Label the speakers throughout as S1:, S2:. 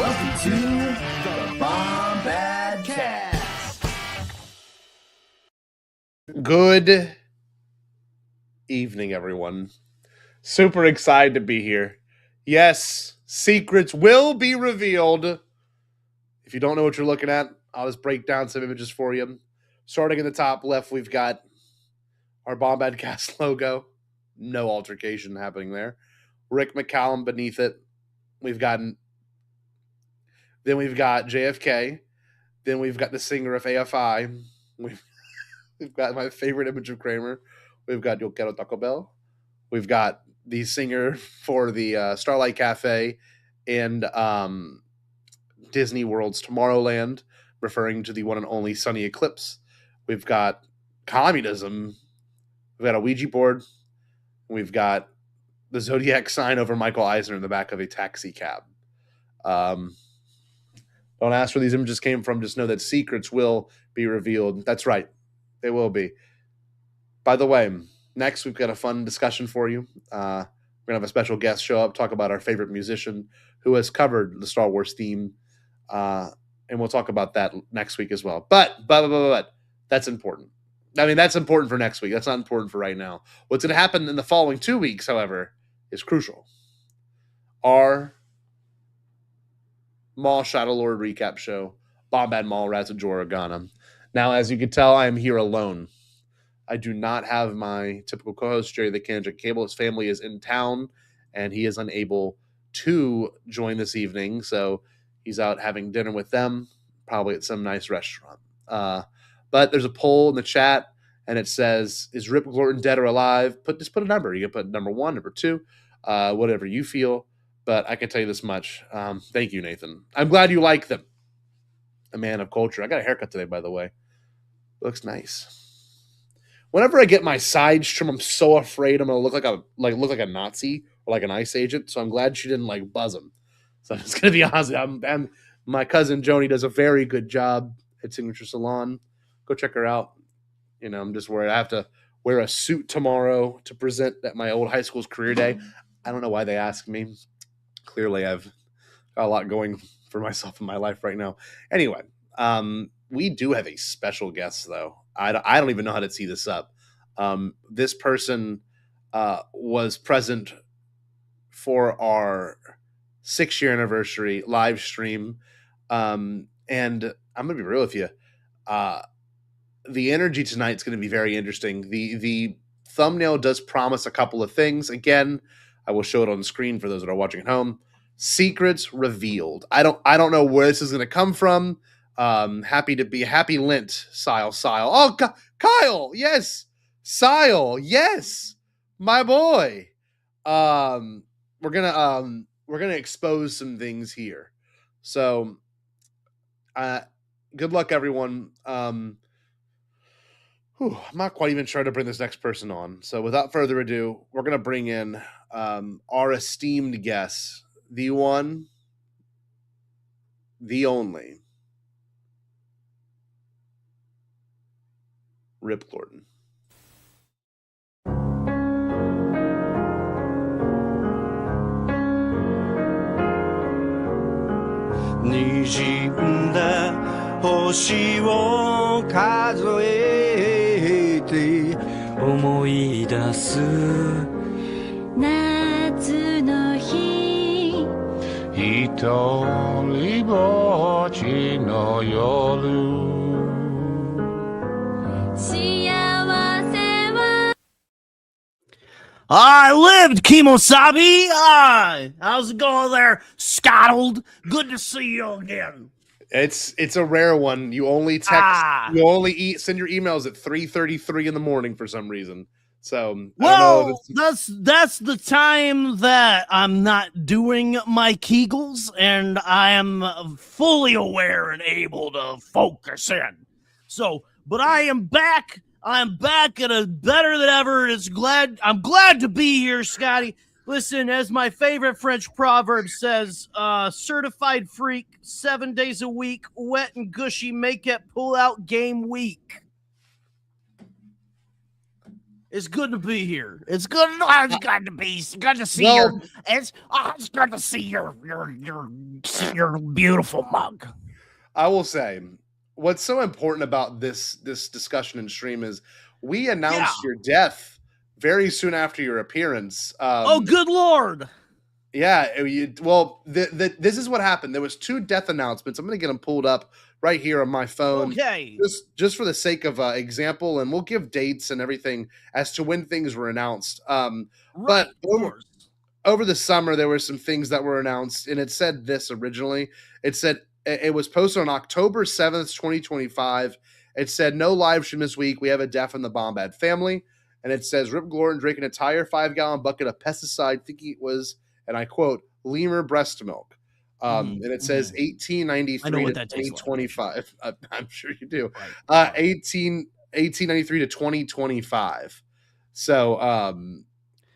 S1: Welcome to the Bombadcast.
S2: Good evening, everyone. Super excited to be here. Yes, secrets will be revealed. If you don't know what you're looking at, I'll just break down some images for you. Starting in the top left, we've got our Bombadcast logo. No altercation happening there. Rick McCallum beneath it. Then we've got JFK. Then we've got the singer of AFI. We've got my favorite image of Kramer. We've got Yo Quiero Taco Bell. We've got the singer for the Starlight Cafe and Disney World's Tomorrowland, referring to the one and only Sunny Eclipse. We've got communism. We've got a Ouija board. We've got the Zodiac sign over Michael Eisner in the back of a taxi cab. Don't ask where these images came from. Just know that secrets will be revealed. That's right. They will be. By the way, next we've got a fun discussion for you. We're going to have a special guest show up, talk about our favorite musician who has covered the Star Wars theme. And we'll talk about that next week as well. But that's important. I mean, that's important for next week. That's not important for right now. What's going to happen in the following 2 weeks, however, is crucial. Our Mall Shadow Lord recap show, Bombad Mall Rats of Joragana. Now, as you can tell, I am here alone. I do not have my typical co-host, Jerry the Kendrick Cable. His family is in town, and he is unable to join this evening, so he's out having dinner with them, probably at some nice restaurant. But there's a poll in the chat, and it says, is Rip Glorton dead or alive? Just put a number. You can put number 1, number 2, whatever you feel. But I can tell you this much. Thank you, Nathan. I'm glad you like them. A man of culture. I got a haircut today, by the way. Looks nice. Whenever I get my sides trim, I'm so afraid I'm gonna look like a Nazi or like an ICE agent. So I'm glad she didn't like buzz him. So I'm just gonna be honest. And my cousin Joni does a very good job at Signature Salon. Go check her out. You know, I'm just worried I have to wear a suit tomorrow to present at my old high school's career day. I don't know why they asked me. Clearly, I've got a lot going for myself in my life right now. Anyway, we do have a special guest, though. I don't even know how to tee this up. This person was present for our 6-year anniversary live stream. And I'm going to be real with you. The energy tonight's going to be very interesting. The thumbnail does promise a couple of things. Again, I will show it on the screen for those that are watching at home. Secrets revealed. I don't know where this is going to come from. Happy Lent, Sile. Oh, Kyle, yes, Sile, yes, my boy. We're gonna expose some things here. So, good luck, everyone. I'm not quite even sure to bring this next person on. So, without further ado, we're gonna bring in our esteemed guest, the one, the only, Rip Glorton.
S3: "星を数えて思い出す
S4: 夏の日
S5: 一人ぼっちの夜」
S6: I lived, Kimosabi! How's it going there, Scotland? Good to see you again.
S2: It's a rare one. You only text, send your emails at 3:33 in the morning for some reason. So,
S6: that's the time that I'm not doing my Kegels, and I am fully aware and able to focus in. So, but I am back. I'm back at a better than ever. I'm glad to be here, Scotty. Listen, as my favorite French proverb says, certified freak, 7 days a week, wet and gushy, make it pull out game week. It's good to be here. It's good. It's good to be. It's good to see your. It's good to see your beautiful mug.
S2: I will say, what's so important about this discussion and stream is we announced your death very soon after your appearance.
S6: Oh, good Lord!
S2: Yeah. This is what happened. There was 2 death announcements. I'm going to get them pulled up right here on my phone.
S6: Okay.
S2: Just for the sake of example, and we'll give dates and everything as to when things were announced. But over the summer, there were some things that were announced, and it said this originally. It said it was posted on October 7th, 2025. It said, no live stream this week. We have a death in the Bombad family. And it says, Rip Gordon drank an entire 5-gallon bucket of pesticide, thinking it was, and I quote, lemur breast milk. And it says 1893 to 2025. I'm sure you do. 1893 to 2025. So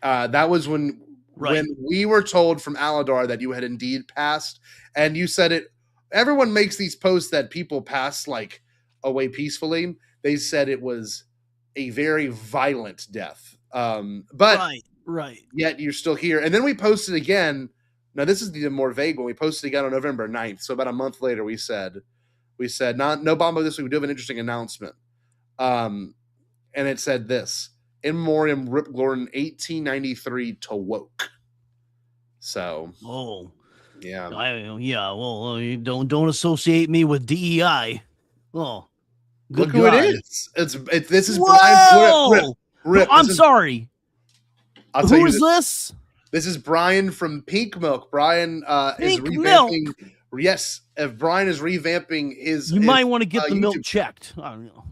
S2: that was when we were told from Aladar that you had indeed passed, and you said it. Everyone makes these posts that people pass like away peacefully. They said it was a very violent death. But yet you're still here. And then we posted again. Now, this is the more vague one. We posted again on November 9th. So about a month later, we said, no Bombad this week. We do have an interesting announcement. And it said this, in memoriam Rip Gordon, 1893 to woke. So.
S6: Oh.
S2: Yeah.
S6: Well, don't associate me with DEI. Oh.
S2: Look who it is. This is Brian. Rip.
S6: I'm sorry. Who is this?
S2: This is Brian from Pink Milk. Brian is revamping. Milk. Yes, if Brian is revamping his.
S6: You might want to get the YouTube milk checked. I don't know.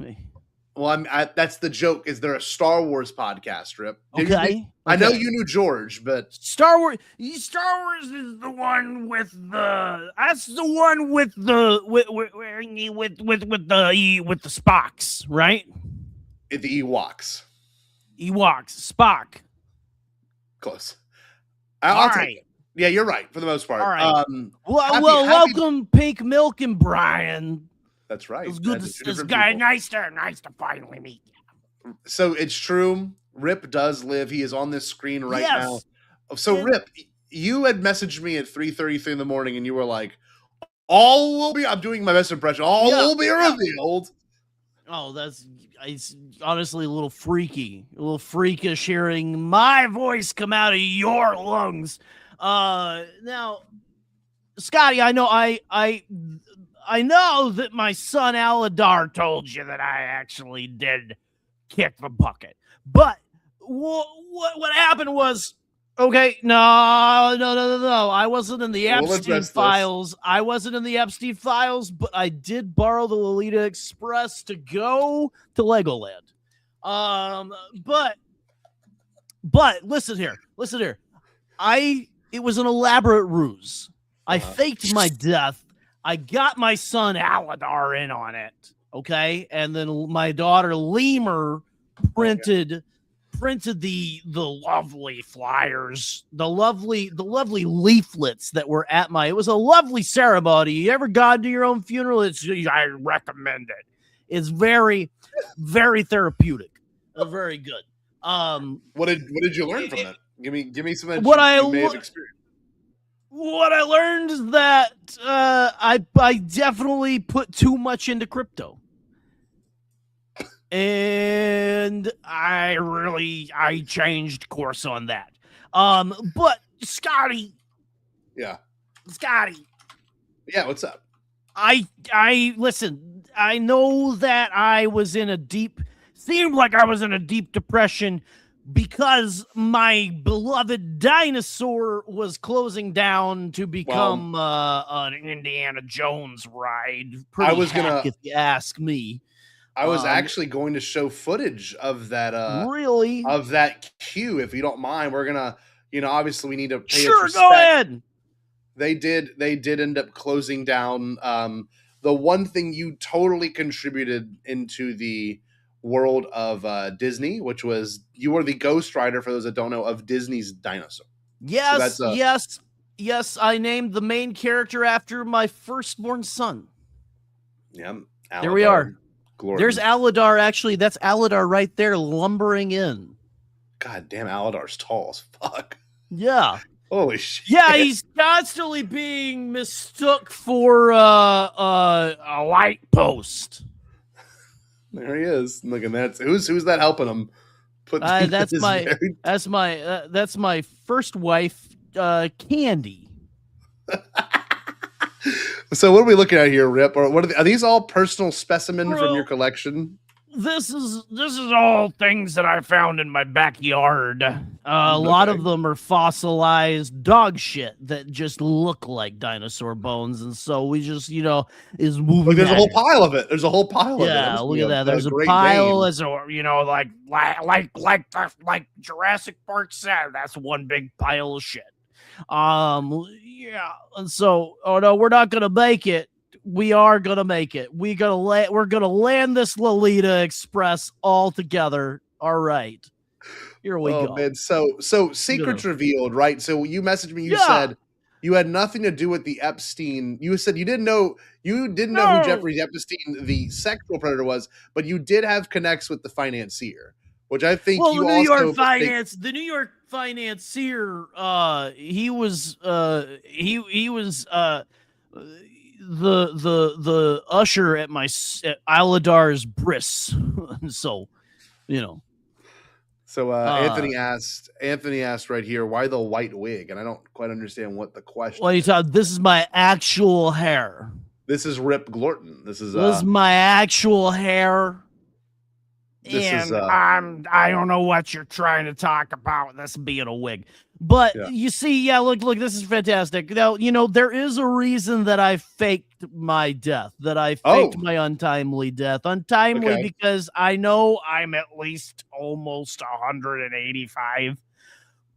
S2: Well, that's the joke. Is there a Star Wars podcast, Rip?
S6: Okay.
S2: I know you knew George, but
S6: Star Wars is the one with the. That's the one with the with the Spocks, right?
S2: The Ewoks.
S6: Spock.
S2: Close.
S6: All right.
S2: Yeah, you're right for the most part.
S6: All right. Welcome, Pink Milk and Brian.
S2: That's right.
S6: It's good to see this guy. Nice to finally meet you.
S2: So it's true. Rip does live. He is on this screen right now. So Rip, you had messaged me at 3:33 in the morning, and you were like, "All will be." I'm doing my best impression. All will be revealed.
S6: Oh, it's honestly a little freakish hearing my voice come out of your lungs. Now, Scotty, I know that my son Aladar told you that I actually did kick the bucket, but what happened was, okay, no. I wasn't in the Epstein files. I wasn't in the Epstein files, but I did borrow the Lolita Express to go to Legoland. But listen here. It was an elaborate ruse. I faked my death. I got my son Aladar in on it. Okay. And then my daughter Lemur printed the lovely flyers, the lovely leaflets that were at it was a lovely ceremony. You ever gone to your own funeral? I recommend it. It's very, very therapeutic. Very good.
S2: What did you learn from it? Give me some
S6: what I
S2: may have experienced.
S6: What I learned is that I definitely put too much into crypto. And I changed course on that. But Scotty.
S2: Yeah.
S6: Scotty.
S2: Yeah, what's up?
S6: I listen, I know that seemed like I was in a deep depression because my beloved dinosaur was closing down to become an Indiana Jones ride. If you ask me.
S2: I was actually going to show footage of that.
S6: Really?
S2: Of that queue, if you don't mind. We're gonna, obviously we need to pay
S6: sure, go ahead.
S2: They did end up closing down. The one thing you totally contributed into the world of Disney, which was you were the ghostwriter, for those that don't know, of Disney's dinosaur.
S6: Yes, so yes. I named the main character after my firstborn son.
S2: Yeah.
S6: There we are.
S2: Glorious.
S6: There's Aladar. Actually, that's Aladar right there, lumbering in.
S2: God damn, Aladar's tall as fuck.
S6: Yeah.
S2: Holy shit.
S6: Yeah, he's constantly being mistook for a light post.
S2: There he is. Look, and that's who's that helping him put
S6: That's
S2: his
S6: my
S2: very-
S6: that's my first wife, Candy.
S2: So what are we looking at here, Rip? Or what are these all personal specimens from
S6: Bro.
S2: your collection?
S6: This is all things that I found in my backyard. A lot of them are fossilized dog shit that just look like dinosaur bones, and so we just is moving.
S2: Look, there's a whole
S6: it.
S2: pile of it. There's a whole pile of it.
S6: Yeah, look at that. There's a
S2: Great
S6: pile
S2: Dane.
S6: as a like Jurassic Park said. That's one big pile of shit. Yeah, and so no, we're not gonna make it. We are gonna make it. We're gonna land this Lolita Express all together. All right, here we go.
S2: Man, so secrets revealed, right? So you messaged me. You
S6: Yeah.
S2: said you had nothing to do with the Epstein. You said you didn't know who Jeffrey Epstein, the sexual predator, was, but you did have connects with the financier, which I think
S6: Well,
S2: you
S6: the
S2: also
S6: New York financier, he was the usher at at Aladar's bris. So,
S2: So Anthony asked right here, why the white wig? And I don't quite understand what the question.
S6: Well, this is my actual hair.
S2: This is Rip Glorton. This is
S6: my actual hair.
S2: This is
S6: I don't know what you're trying to talk about. This being a wig, but you see, look, this is fantastic. Now, there is a reason that I faked my death. That I faked my untimely death. Untimely because I know I'm at least almost 185.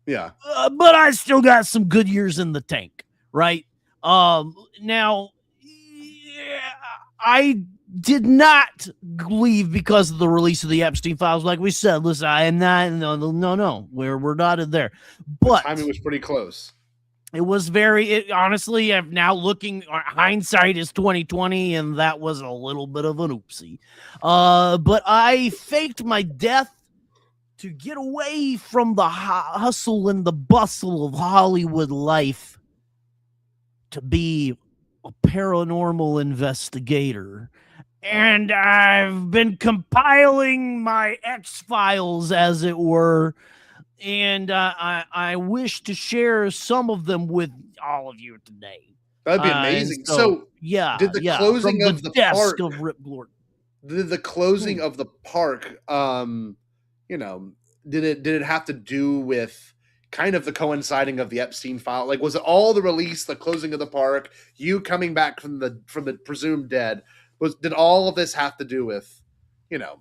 S2: Yeah,
S6: but I still got some good years in the tank, right? Now, I did not leave because of the release of the Epstein files. Like we said, listen, I am not, no, we're not in there. But
S2: the timing was pretty close.
S6: It was honestly, I'm now looking, hindsight is 2020, and that was a little bit of an oopsie. But I faked my death to get away from the hustle and the bustle of Hollywood life to be a paranormal investigator. And I've been compiling my X-Files, as it were, and I wish to share some of them with all of you today.
S2: That'd be amazing. So did the closing of the park
S6: of Rip Glorton?
S2: Did the closing of the park, did it have to do with kind of the coinciding of the Epstein file? Like, was it all the release, the closing of the park, you coming back from the presumed dead? Did all of this have to do with, were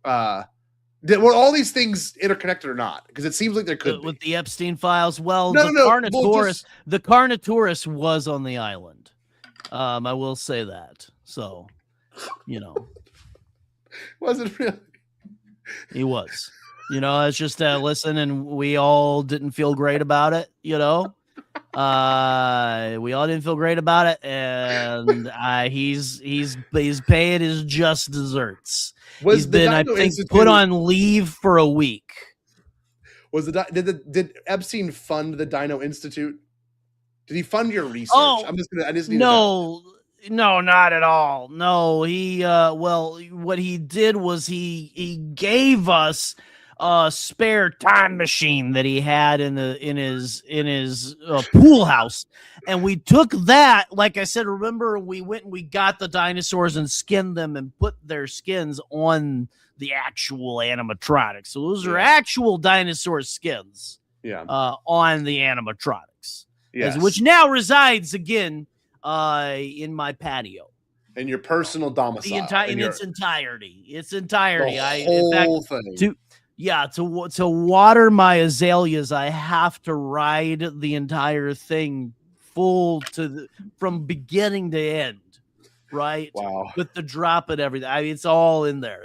S2: all these things interconnected or not? Because it seems like there could
S6: with the Epstein files. Well,
S2: the
S6: Carnotaurus was on the island. I will say that. So,
S2: was it really?
S6: He was. It's just listen, and we all didn't feel great about it. We all didn't feel great about it, and he's paying his just desserts. He's been, I think, put on leave for a week.
S2: Did Epstein fund the Dino Institute? Did he fund your research?
S6: Oh,
S2: I just need
S6: no, not at all. No, he what he did was he gave us a spare time machine that he had in his pool house, and we took that. Like I said, remember, we went and we got the dinosaurs and skinned them and put their skins on the actual animatronics. So those are actual dinosaur skins. On the animatronics.
S2: Yes.
S6: Which now resides again in my patio.
S2: In your personal domicile.
S6: Its entirety.
S2: The whole thing.
S6: To water my azaleas, I have to ride the entire thing from beginning to end, right?
S2: Wow.
S6: With the drop and everything. It's all in there.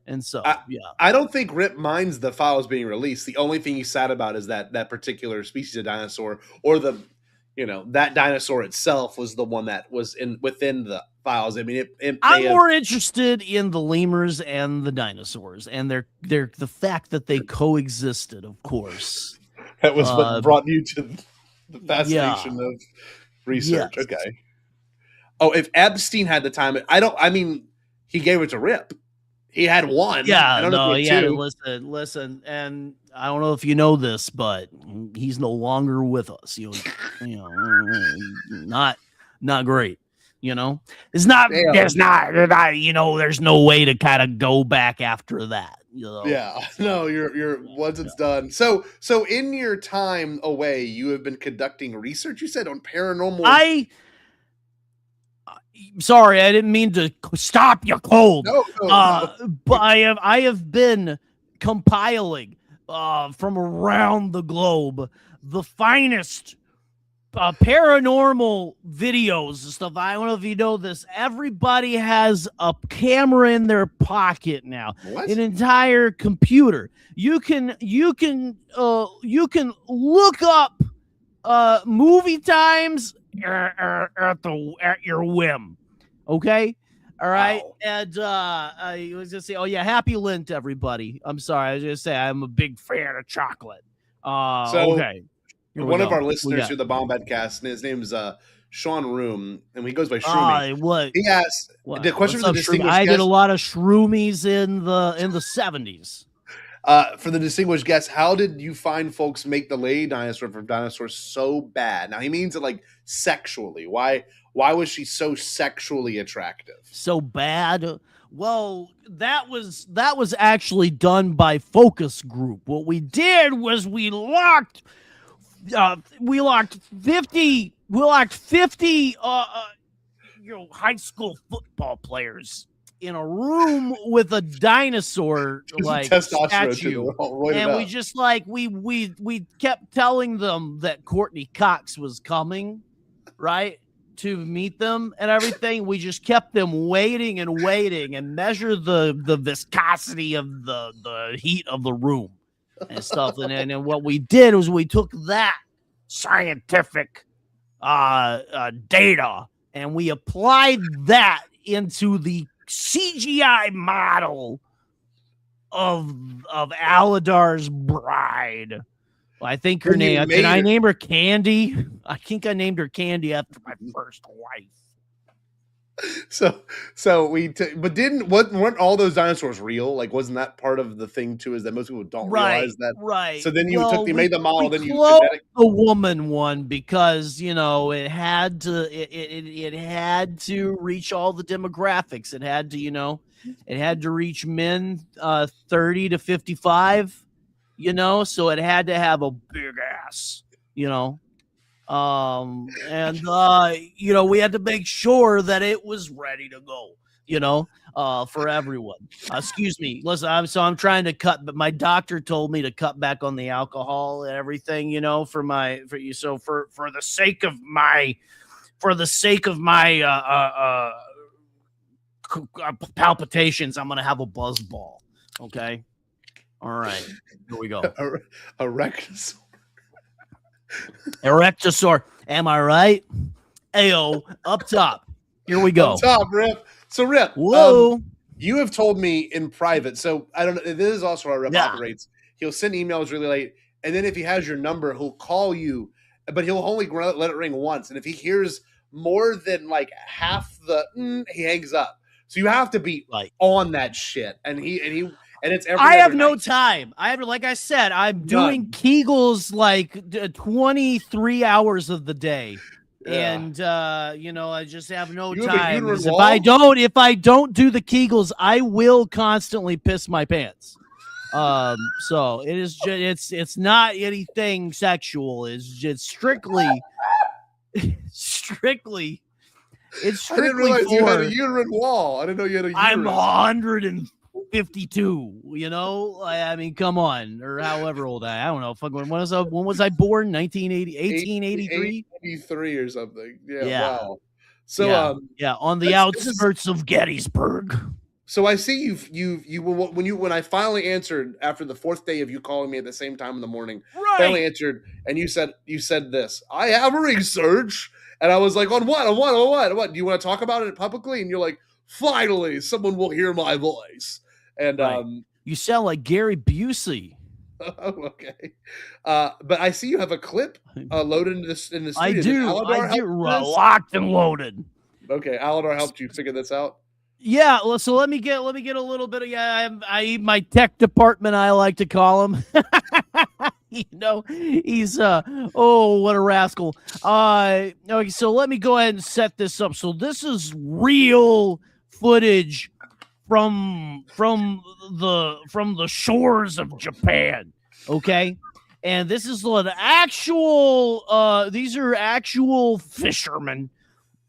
S6: And so,
S2: I don't think Rip minds the files being released. The only thing he's sad about is that particular species of dinosaur, or the you know, that dinosaur itself was the one that was within the files. I mean,
S6: I'm more interested in the lemurs and the dinosaurs, and they're the fact that they coexisted, of course.
S2: that was what brought you to the fascination of research.
S6: Yes.
S2: Okay. Oh, if Epstein had the time, I mean, he gave it to Rip. He had one.
S6: Yeah, no,
S2: he
S6: had
S2: two.
S6: to listen, and I don't know if you know this, but he's no longer with us. You know, not great. You know, it's not.
S2: Damn.
S6: There's not. You know, there's no way to kind of go back after that. You know.
S2: Yeah, no, you're once it's done. So in your time away, you have been conducting research. You said on paranormal.
S6: Sorry, I didn't mean to stop you cold.
S2: No.
S6: But I have been compiling from around the globe the finest paranormal videos and stuff. I don't know if you know this. Everybody has a camera in their pocket now.
S2: What?
S6: An entire computer. You can look up movie times at your whim. Okay. All right.
S2: Wow.
S6: And I was gonna say, oh yeah, happy Lent, everybody. I'm sorry, I was gonna say I'm a big fan of chocolate. Okay.
S2: One of our listeners through the Bombadcast, and his name's Sean Room, and he goes by Shroomy.
S6: What?
S2: He asked the question for the distinguished
S6: I
S2: guest.
S6: did a lot of shroomies in the 70s.
S2: For the distinguished guest, how did you find folks make the lady dinosaur from dinosaurs so bad? Now he means it like sexually. Why was she so sexually attractive?
S6: So bad? Well, that was actually done by focus group. What we did was we locked 50 high school football players in a room with a dinosaur like statue, and we just like we kept telling them that Courtney Cox was coming, right, to meet them and everything. We just kept them waiting and measured the viscosity of the heat of the room and stuff. And what we did was we took that scientific data and we applied that into the CGI model of Aladar's bride. I think her name. Did I name her Candy? I think I named her Candy after my first wife.
S2: So but weren't all those dinosaurs real? Like, wasn't that part of the thing too? Is that most people don't realize that?
S6: Right.
S2: So then you made the model, then you
S6: cloned the woman one because it had to it had to reach all the demographics. It had to reach men 30 to 55. So it had to have a big ass. We had to make sure that it was ready to go, for everyone. Excuse me. Listen, I'm trying to cut, but my doctor told me to cut back on the alcohol and everything, for you. So for the sake of my palpitations, I'm going to have a buzz ball. Okay. All right. Here we go.
S2: Erectosaur.
S6: Erectosaur. Am I right? Ayo, up top. Here we go.
S2: Up top, Rip. So, Rip,
S6: whoa.
S2: You have told me in private. So, I don't know. This is also how Rip operates. He'll send emails really late. And then if he has your number, he'll call you. But he'll only let it ring once. And if he hears more than like half he hangs up. So you have to be on that shit. And it's
S6: I have no time. Like I said, I'm doing Kegels like 23 hours of the day. Yeah. And I just have no time. If I don't do the Kegels, I will constantly piss my pants. So it is just it's not anything sexual. It's just strictly it's strictly.
S2: I didn't realize you had a uterine wall. I didn't know you had a uterus.
S6: I'm 152, I mean, come on, or however old I don't know. When was I born? 1883?
S2: 83 or something. Yeah. Wow. So,
S6: on the outskirts of Gettysburg.
S2: So I see when I finally answered after the 4th day of you calling me at the same time in the morning, finally answered, and you said this. I have a research, and I was like, on what? Do you want to talk about it publicly? And you're like, finally, someone will hear my voice. And
S6: you sound like Gary Busey.
S2: Okay, but I see you have a clip loaded in the studio.
S6: I do. Locked and loaded.
S2: Okay, Aladar helped you figure this out.
S6: Yeah, well, so let me get a little bit of my tech department, I like to call him. He's what a rascal. Okay, so let me go ahead and set this up. So this is real footage from the shores of Japan, okay? And this is an actual these are actual fishermen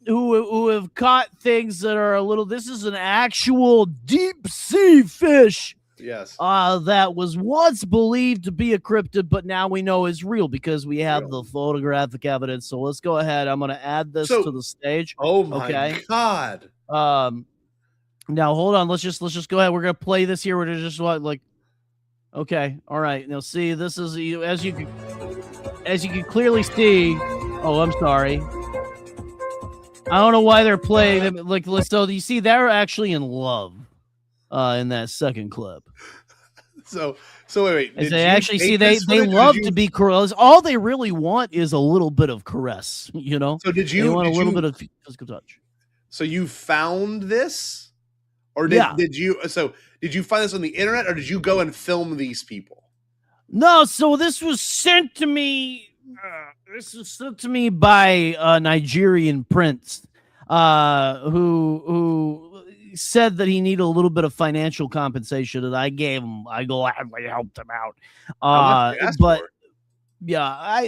S6: who have caught things that are a little. This is an actual deep sea fish.
S2: Yes.
S6: That was once believed to be a cryptid, but now we know is real because we have the photographic evidence. So let's go ahead. I'm going to add this to the stage.
S2: Oh my God.
S6: Now hold on. Let's just go ahead. We're going to play this here. We're just okay. All right. Now see, this is as you can clearly see. Oh, I'm sorry. I don't know why they're playing like so. You see, they're actually in love in that second clip.
S2: So wait.
S6: They actually see they love to be caressed. All they really want is a little bit of caress.
S2: So
S6: they want a little bit of physical touch.
S2: So you found this, or did you? So did you find this on the internet, or did you go and film these people?
S6: No. So this was sent to me. This was sent to me by a Nigerian prince who said that he needed a little bit of financial compensation, and I gave him. I gladly helped him out. But yeah,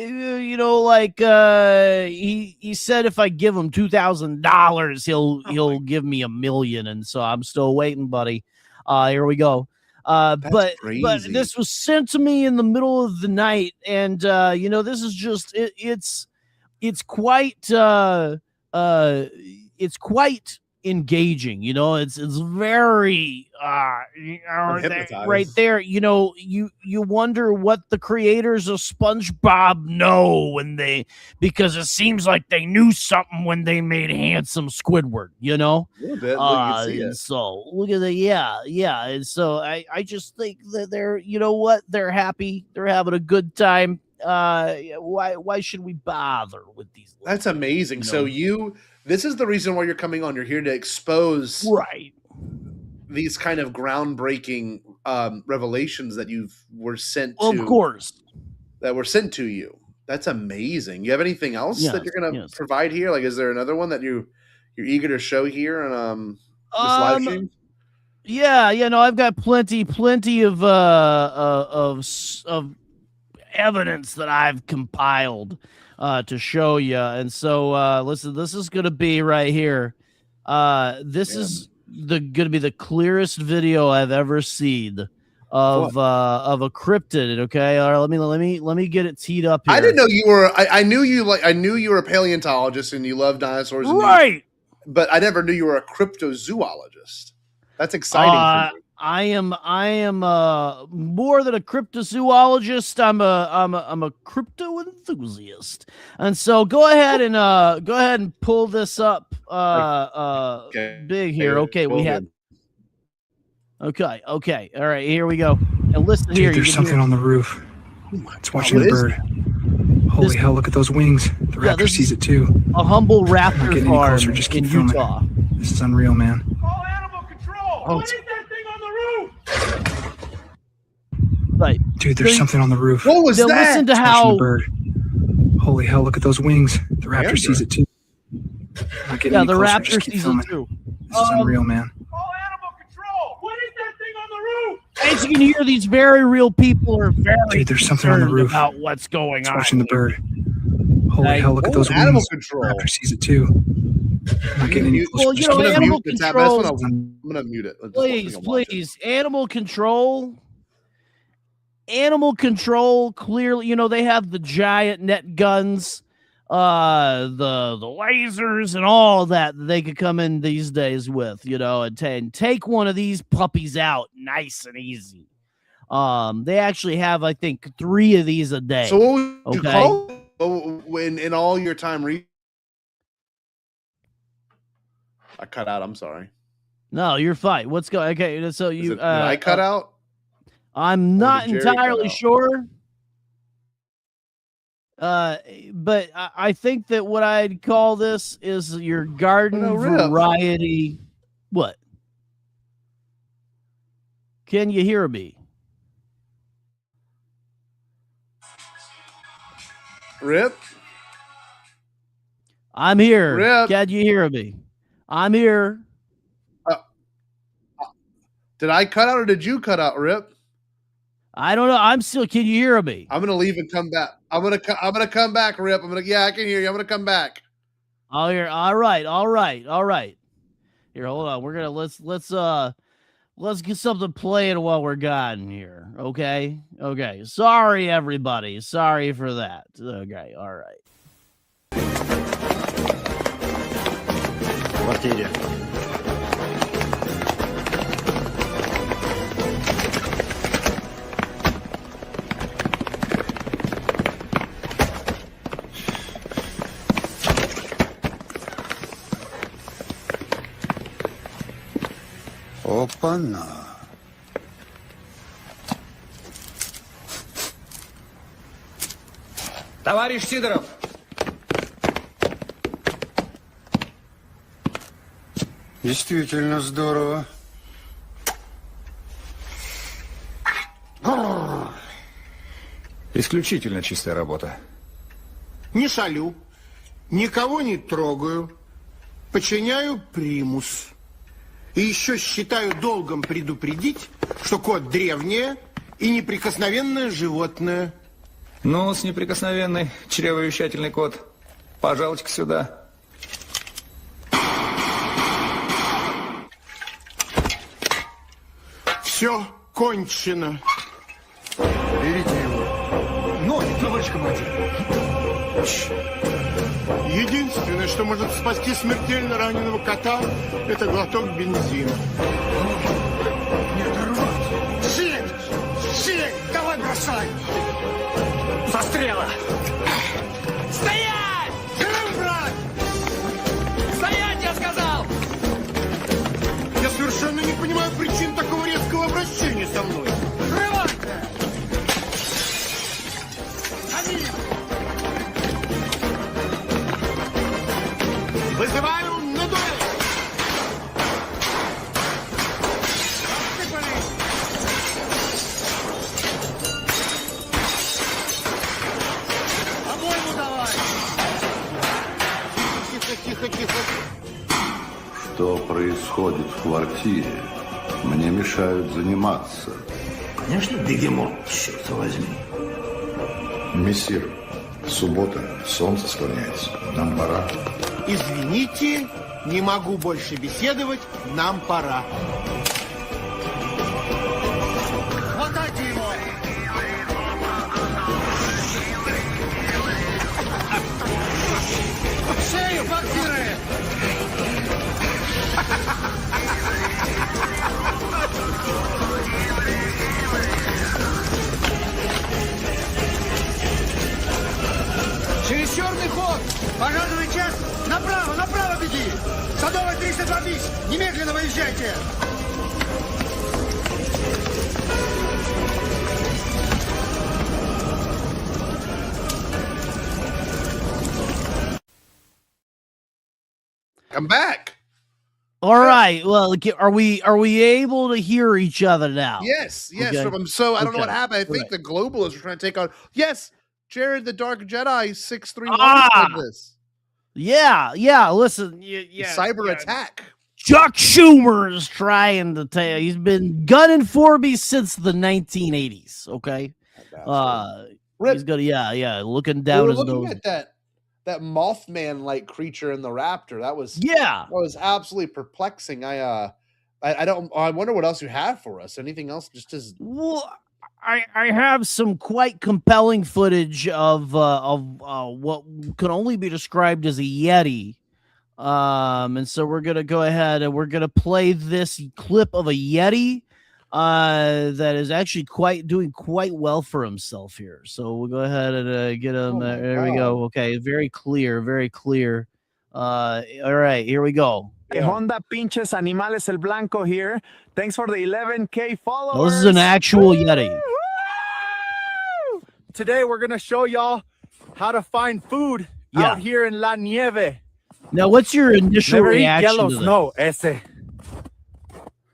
S6: he said if I give him $2,000, he'll give me $1 million, and so I'm still waiting, buddy. Here we go. But this was sent to me in the middle of the night, and this is just it's quite engaging. It's very right there. You wonder what the creators of SpongeBob know because it seems like they knew something when they made Handsome Squidward.
S2: A little bit.
S6: So look at that. Yeah. And so I just think that they're happy. They're having a good time. Why should we bother with these?
S2: That's amazing. So this is the reason why you're coming on. You're here to expose these kind of groundbreaking revelations that were sent to.
S6: Of course.
S2: That were sent to you. That's amazing. You have anything else that you're going to provide here? Like, is there another one that you're eager to show here on this live stream?
S6: Yeah. I've got plenty of evidence that I've compiled to show you. And so listen, this is going to be right here. This is going to be the clearest video I've ever seen of a cryptid. Okay, all right, let me get it teed up here.
S2: I didn't know you were. I knew you were a paleontologist and you love dinosaurs,
S6: right?
S2: But I never knew you were a cryptozoologist. That's exciting for me.
S6: I am more than a cryptozoologist. I'm a crypto enthusiast. And so go ahead and pull this up big here. Okay, we have. Okay. All right, here we go. And listen here.
S7: There's something on the roof. It's watching the bird. Holy hell, look at those wings. The raptor sees it too.
S6: A humble raptor farm in Utah.
S7: This is unreal, man.
S1: Call animal control. What is that thing on the roof?
S6: Right.
S7: Dude, there's something on the roof.
S2: What was that?
S6: Listen to
S7: it's
S6: how
S7: the bird. Holy hell, look at those wings. The raptor sees it too. Not getting any
S6: the
S7: closer,
S6: raptor sees it too.
S7: This is unreal, man.
S1: Call animal control. What is that thing on the roof?
S6: As you can hear, these very real people are very
S7: Dude, there's something on the roof.
S6: about what's going on.
S7: Watching the bird. Holy hell, look at those
S2: animal
S7: wings.
S2: Control.
S7: The raptor sees it too. Not getting any closer.
S6: Well, animal control.
S2: I'm gonna mute it.
S6: Please. Animal control. Animal control. Clearly, they have the giant net guns. the lasers and all that they could come in these days with, you know, and take one of these puppies out nice and easy. They actually have, I think, 3 of these a day.
S2: So what would you call it in all your time? I cut out. I'm sorry.
S6: No, you're fine. What's going? Okay, so you
S2: did I cut out?
S6: I'm not entirely sure. But I think that what I'd call this is your garden variety. What? Can you hear me?
S2: Rip?
S6: I'm here.
S2: Rip.
S6: Can you hear me? I'm here.
S2: Did I cut out or did you cut out, Rip?
S6: I don't know. I'm still. Can you hear me?
S2: I'm gonna leave and come back. I'm gonna come back, Rip. Yeah, I can hear you. I'm gonna come back.
S6: Oh, here. All right. Here, hold on. We're gonna let's get something playing while we're gone here. Okay. Sorry, everybody. Sorry for that. Okay. All right.
S8: Квартире. Опа-на.
S3: Товарищ Сидоров!
S8: Действительно здорово.
S9: Исключительно чистая работа.
S10: Не шалю, никого не трогаю, подчиняю примус. И еще считаю долгом предупредить, что кот древнее и неприкосновенное животное.
S9: Ну, с неприкосновенный чревовещательный кот. Пожалуйте-ка сюда.
S10: Все кончено.
S8: Берите его.
S10: Ноги, товарищ командир. Единственное, что может спасти смертельно раненого кота, это глоток бензина.
S8: Не оторвать.
S10: Сеть! Давай бросай!
S3: Застряла!
S10: Стоять! Живым брать!
S3: Стоять, я сказал!
S10: Я совершенно не понимаю причин такого резкого обращения со мной. Срывайся! Они! Вызываю на дуэль! Обойму давай! Тихо.
S11: Что происходит в квартире? Мне мешают заниматься.
S8: Конечно, бегемот, черт возьми.
S11: Мессир, суббота, солнце склоняется. Нам пора.
S10: Извините, не могу больше беседовать, нам пора. Хватайте его! В шею, квартиры! Через черный ход! Пожарный часть! Направо беги! Садовая 302 bis! Немедленно выезжайте!
S2: I'm back.
S6: All right. Well, are we able to hear each other now?
S2: Yes.
S6: Okay.
S2: I'm so I don't know what happened. I think the globalists were trying to take on. Yes, Jared, the Dark Jedi 631 said this.
S6: Yeah. Listen,
S2: Cyber attack.
S6: Chuck Schumer is trying to tell you. He's been gunning for me since the 1980s. Okay. He's gonna looking down his nose.
S2: At that Mothman like creature in the Raptor. That was absolutely perplexing. I wonder what else you have for us. Anything else? Just as
S6: well, I have some quite compelling footage of what could only be described as a Yeti. And so we're gonna go ahead and we're gonna play this clip of a Yeti that is actually doing quite well for himself here. So we'll go ahead and get him. There we go. Okay, very clear, very clear. All right, here we go.
S12: Honda Pinches Animales El Blanco here. Thanks for the 11K followers.
S6: Well, this is an actual Yeti.
S12: Today we're gonna show y'all how to find food out here in La Nieve.
S6: Now, what's your initial reaction
S12: yellow
S6: to
S12: snow, ese.
S2: I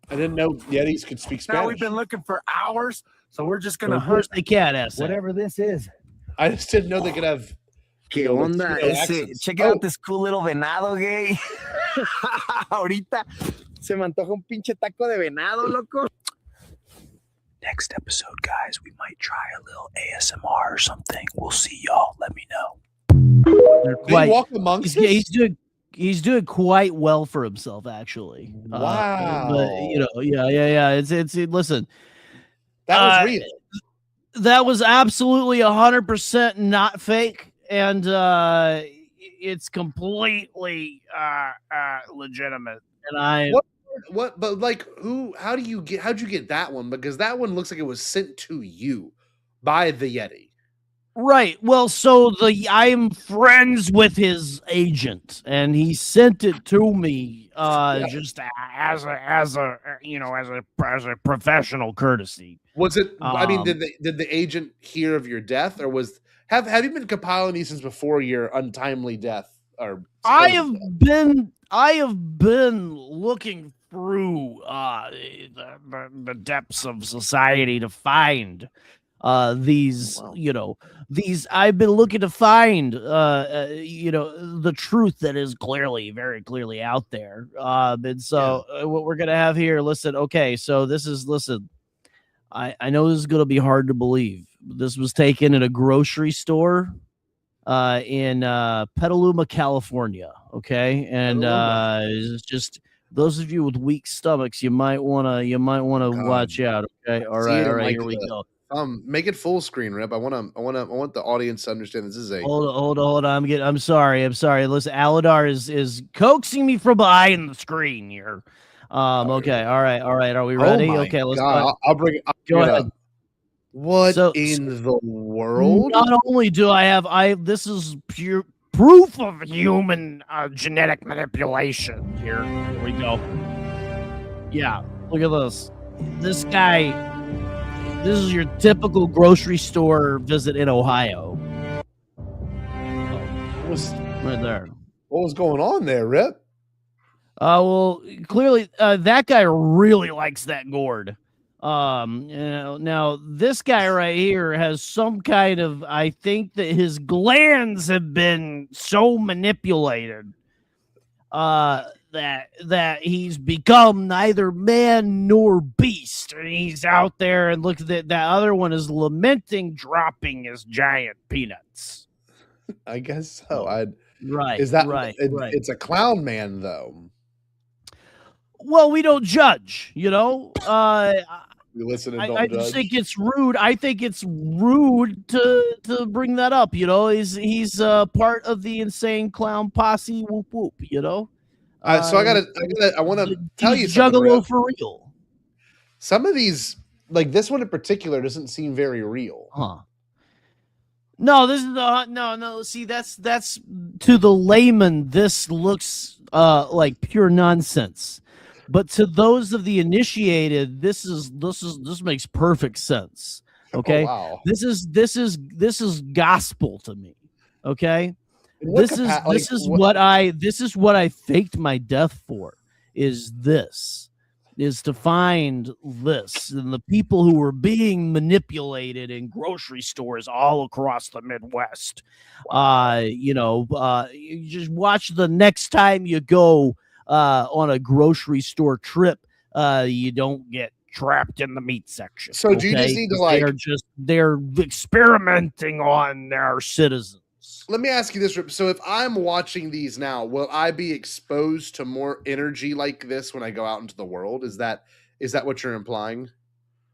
S2: didn't know Yetis could speak Spanish.
S12: Now we've been looking for hours, so we're just gonna
S6: hunt they can,
S12: whatever this is.
S2: I just didn't know they could have.
S12: ¿Qué onda? Check out this cool little venado, gay. Ahorita se me antoja un pinche taco de venado, loco.
S7: Next episode, guys, we might try a little ASMR or something. We'll see y'all. Let me know.
S2: They walk amongst us?
S6: He's doing quite well for himself, actually.
S2: Wow.
S6: But yeah. It's listen.
S2: That was real.
S6: That was absolutely 100% not fake. And it's completely legitimate. And
S2: but like how'd you get that one? Because that one looks like it was sent to you by the Yeti.
S6: Right. Well, so I'm friends with his agent, and he sent it to me just as a professional courtesy.
S2: Was it? I mean, did the agent hear of your death, or have you been compiling these since before your untimely death? Or
S6: I have been looking through the depths of society to find these. I've been looking to find the truth that is very clearly out there. And so what we're gonna have here. Listen, okay, so I know this is gonna be hard to believe. This was taken at a grocery store in Petaluma, California. Okay, and it's just those of you with weak stomachs, you might wanna watch out. Okay, all right, here we go.
S2: Make it full screen, Rip. I want the audience to understand this is a
S6: hold on. I'm sorry. Listen, Aladar is coaxing me from behind the screen here. Okay, all right. Are we ready? Okay, let's go.
S2: I'll bring it.
S6: Go ahead.
S2: What in the world?
S6: Not only do this is pure proof of human genetic manipulation. Here we go. Yeah, look at this. This guy. This is your typical grocery store visit in Ohio. Right there.
S2: What was going on there, Rip?
S6: Well, clearly that guy really likes that gourd. Now this guy right here has some kind of, I think that his glands have been so manipulated that he's become neither man nor beast. And he's out there, and look at that other one is lamenting dropping his giant peanuts.
S2: I guess so.
S6: Right.
S2: Is that
S6: right?
S2: It's a clown man, though.
S6: Well, we don't judge,
S2: We listen and don't
S6: I
S2: judge.
S6: just think it's rude. I think it's rude to bring that up. He's part of the insane clown posse. Whoop whoop. So
S2: I want to tell you something.
S6: Juggalo for real.
S2: Some of these, like this one in particular, doesn't seem very real.
S6: Huh? No, this is no. See, that's to the layman. This looks like pure nonsense. But to those of the initiated, this makes perfect sense. Okay,
S2: wow.
S6: This is gospel to me. Okay, this is what I faked my death for. Is to find this and the people who were being manipulated in grocery stores all across the Midwest. You just watch the next time you go on a grocery store trip, you don't get trapped in the meat section.
S2: So do you just need to
S6: they're experimenting on their citizens.
S2: Let me ask you this, Rip. So if I'm watching these now, will I be exposed to more energy like this when I go out into the world? Is that what you're implying?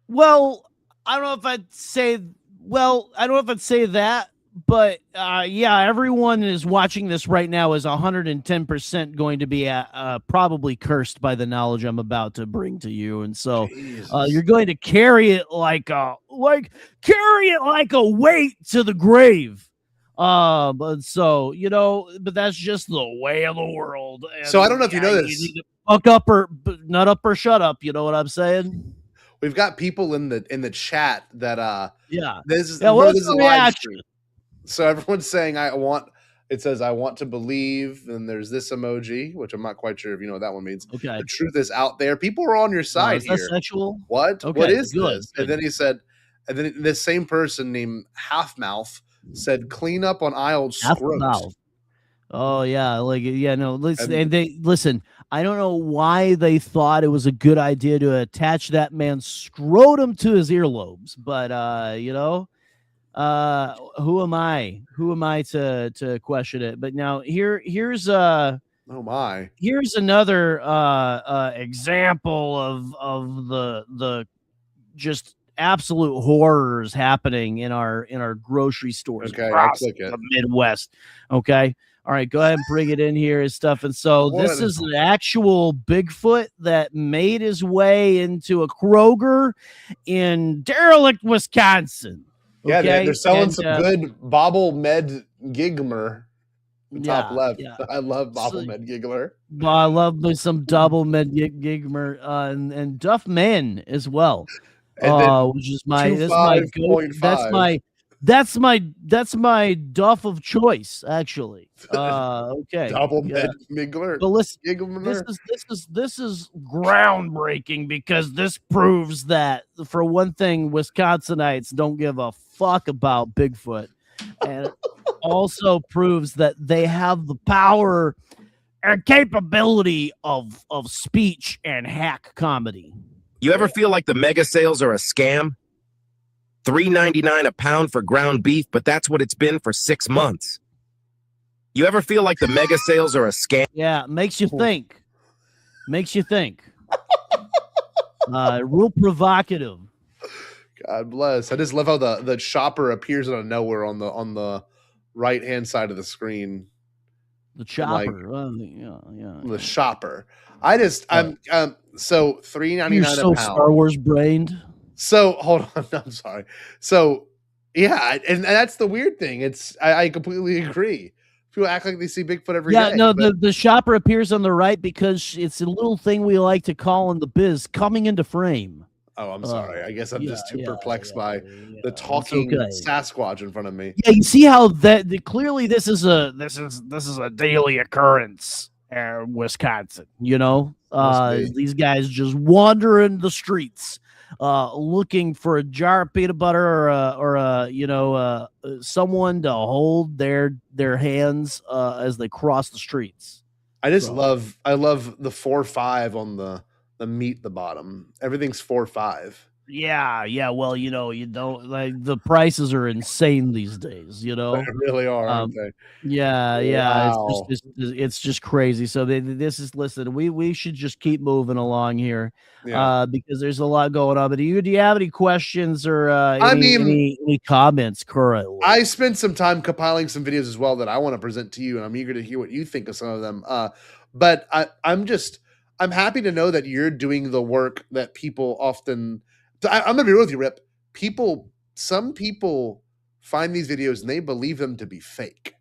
S6: Well, I don't know if I'd say. Well, I don't know if I'd say that, but yeah, everyone is watching this right now is 110% going to be probably cursed by the knowledge I'm about to bring to you, and so you're going to carry it like a weight to the grave. But so but that's just the way of the world. And,
S2: so I don't know if you know this.
S6: You need to fuck up or nut up or shut up. You know what I'm saying?
S2: We've got people in the chat that this is
S6: what's
S2: a live stream. So everyone's saying it says I want to believe, and there's this emoji, which I'm not quite sure if you know what that one means.
S6: Okay.
S2: The truth is out there. People are on your side here.
S6: Is that sexual?
S2: What?
S6: Okay,
S2: what is
S6: good,
S2: this?
S6: good.
S2: And then he said, and then this same person named Half Mouth said, clean up on aisle scrotes.
S6: Oh yeah, listen, and they listen. I don't know why they thought it was a good idea to attach that man's scrotum to his earlobes, but who am I? Who am I to question it? But now here's
S2: oh my,
S6: here's another example of the just absolute horrors happening in our grocery stores across the Midwest. Okay. All right, go ahead and bring it in here and stuff. And so this is an actual Bigfoot that made his way into a Kroger in derelict, Wisconsin.
S2: Yeah,
S6: okay?
S2: they're selling some good Bombad Giggler. Top left. Yeah. I love Bombad Giggler.
S6: I love me some Bombad Giggler and Duff Man as well. Which is that's my Duff of choice, actually. Okay.
S2: Bombad Giggler.
S6: But listen, this is groundbreaking because this proves that, for one thing, Wisconsinites don't give a fuck about Bigfoot, and it also proves that they have the power and capability of speech and hack comedy.
S13: You ever feel like the mega sales are a scam? $3.99 a pound for ground beef, but that's what it's been for 6 months. You ever feel like the mega sales are a scam?
S6: Yeah, makes you think. Real provocative.
S2: God bless. I just love how the shopper appears out of nowhere on the right hand side of the screen.
S6: The chopper.
S2: The shopper. I'm so $3.99
S6: You're so
S2: a pound.
S6: Star Wars brained.
S2: So hold on, I'm sorry. So yeah, and that's the weird thing. I completely agree. People act like they see Bigfoot every day.
S6: Yeah, no, the shopper appears on the right because it's a little thing we like to call in the biz coming into frame.
S2: Oh, I'm sorry. I guess I'm just too perplexed by the talking Sasquatch in front of me.
S6: Yeah, you see how clearly this is a daily occurrence in Wisconsin. These guys just wandering the streets, looking for a jar of peanut butter or someone to hold their hands as they cross the streets.
S2: I love the 4.5 on the meat, the bottom. Everything's 4.5.
S6: Yeah. Well, you don't like the prices are insane these days.
S2: They really are, aren't they?
S6: Yeah.
S2: Wow.
S6: It's just crazy. So listen. We should just keep moving along here, because there's a lot going on. But do you have any questions or any comments currently?
S2: I spent some time compiling some videos as well that I want to present to you, and I'm eager to hear what you think of some of them. But I'm happy to know that you're doing the work that people often. I'm gonna be real with you, Rip. Some people find these videos and they believe them to be fake,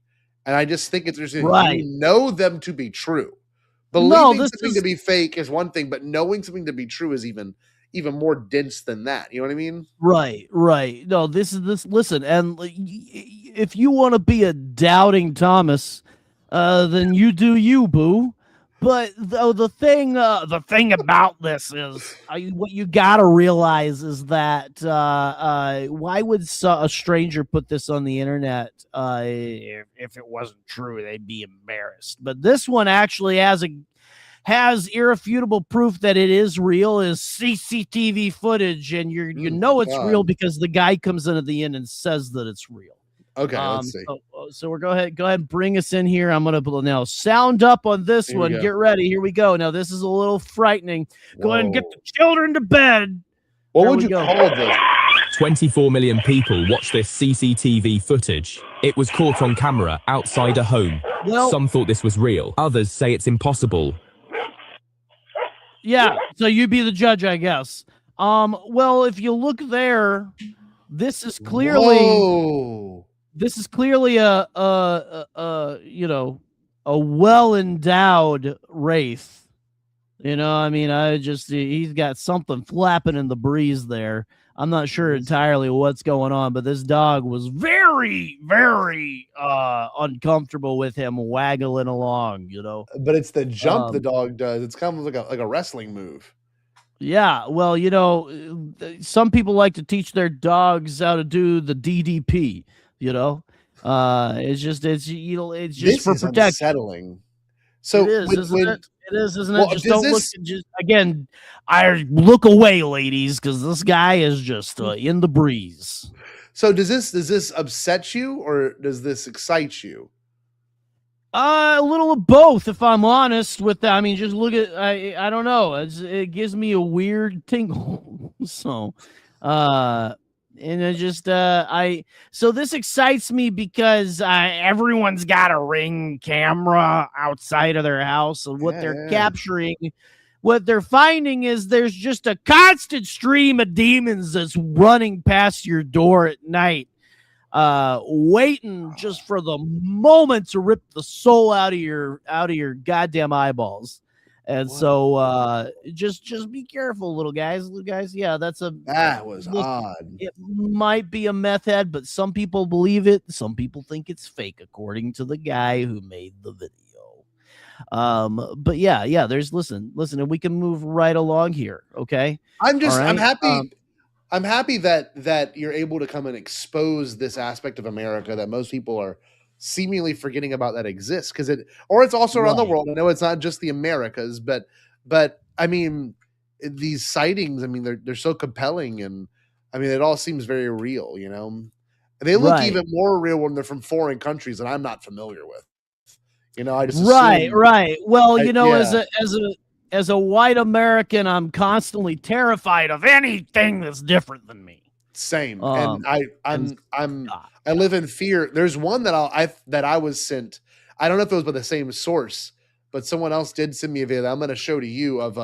S2: and I just think it's interesting.
S6: Right.
S2: You know them to be true. Believing something to be fake is one thing, but knowing something to be true is even more dense than that. You know what I mean?
S6: Right. No, this. Listen, and if you want to be a doubting Thomas, then you do you, boo. But the thing about this is what you got to realize is that why would a stranger put this on the internet if it wasn't true? They'd be embarrassed. But this one actually has irrefutable proof that it is real, is CCTV footage, and you know it's real because the guy comes in at the end and says that it's real.
S2: Okay, let's see.
S6: So we're go ahead and bring us in here. I'm gonna now sound up on this one. Get ready. Here we go. Now this is a little frightening. Go ahead and get the children to bed.
S2: What would you call this?
S14: 24 million people watched this CCTV footage. It was caught on camera outside a home.
S6: Well,
S14: some thought this was real. Others say it's impossible.
S6: Yeah, so you be the judge, I guess. Well, if you look there, this is clearly a you know, a well-endowed wraith. You know, I mean, he's got something flapping in the breeze there. I'm not sure entirely what's going on, but this dog was very, very uncomfortable with him waggling along, you know.
S2: But it's the jump the dog does. It's kind of like a wrestling move.
S6: Yeah, well, you know, some people like to teach their dogs how to do the DDP, you know. It's just
S2: this
S6: for
S2: is
S6: protection.
S2: Unsettling. So
S6: it is, isn't it? It is, isn't it? Just
S2: does
S6: don't look. Just again, I look away, ladies, because this guy is just in the breeze.
S2: So does this upset you or does this excite you?
S6: A little of both, if I'm honest with that. I mean, just look at I don't know. It gives me a weird tingle. So, and it just so this excites me because everyone's got a Ring camera outside of their house, and what they're capturing, what they're finding is there's just a constant stream of demons that's running past your door at night, waiting just for the moment to rip the soul out of your goddamn eyeballs. And so just be careful, little guys. Yeah, that was
S2: odd.
S6: It might be a meth head, but some people believe it. Some people think it's fake, according to the guy who made the video. But yeah, there's listen, and we can move right along here. Okay.
S2: I'm happy. I'm happy that you're able to come and expose this aspect of America that most people are seemingly forgetting about that exists, because it's also around the world. I know it's not just the Americas, but I mean, these sightings, I mean, they're so compelling, and I mean, it all seems very real, you know. And they look even more real when they're from foreign countries that I'm not familiar with. You know, I just
S6: right. Well, you know, as a white American, I'm constantly terrified of anything that's different than me.
S2: Same, and I live in fear. There's one that I was sent. I don't know if it was by the same source, but someone else did send me a video that I'm going to show to you of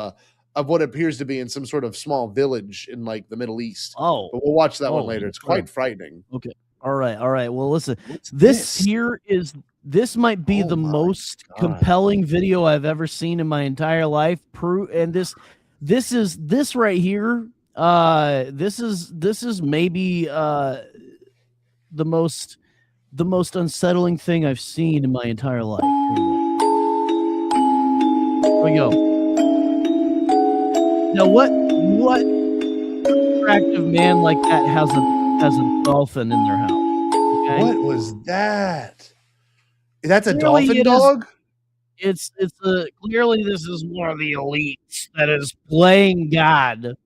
S2: what appears to be in some sort of small village in like the Middle East.
S6: Oh,
S2: but we'll watch that one later. It's quite frightening.
S6: Okay, all right. Well, listen, this might be the most compelling video I've ever seen in my entire life. And this right here. This is maybe the most unsettling thing I've seen in my entire life. Here we go. Now, what attractive man like that has a dolphin in their house? Okay?
S2: What was that? That's a dolphin dog?
S6: It's clearly this is one of the elites that is playing God.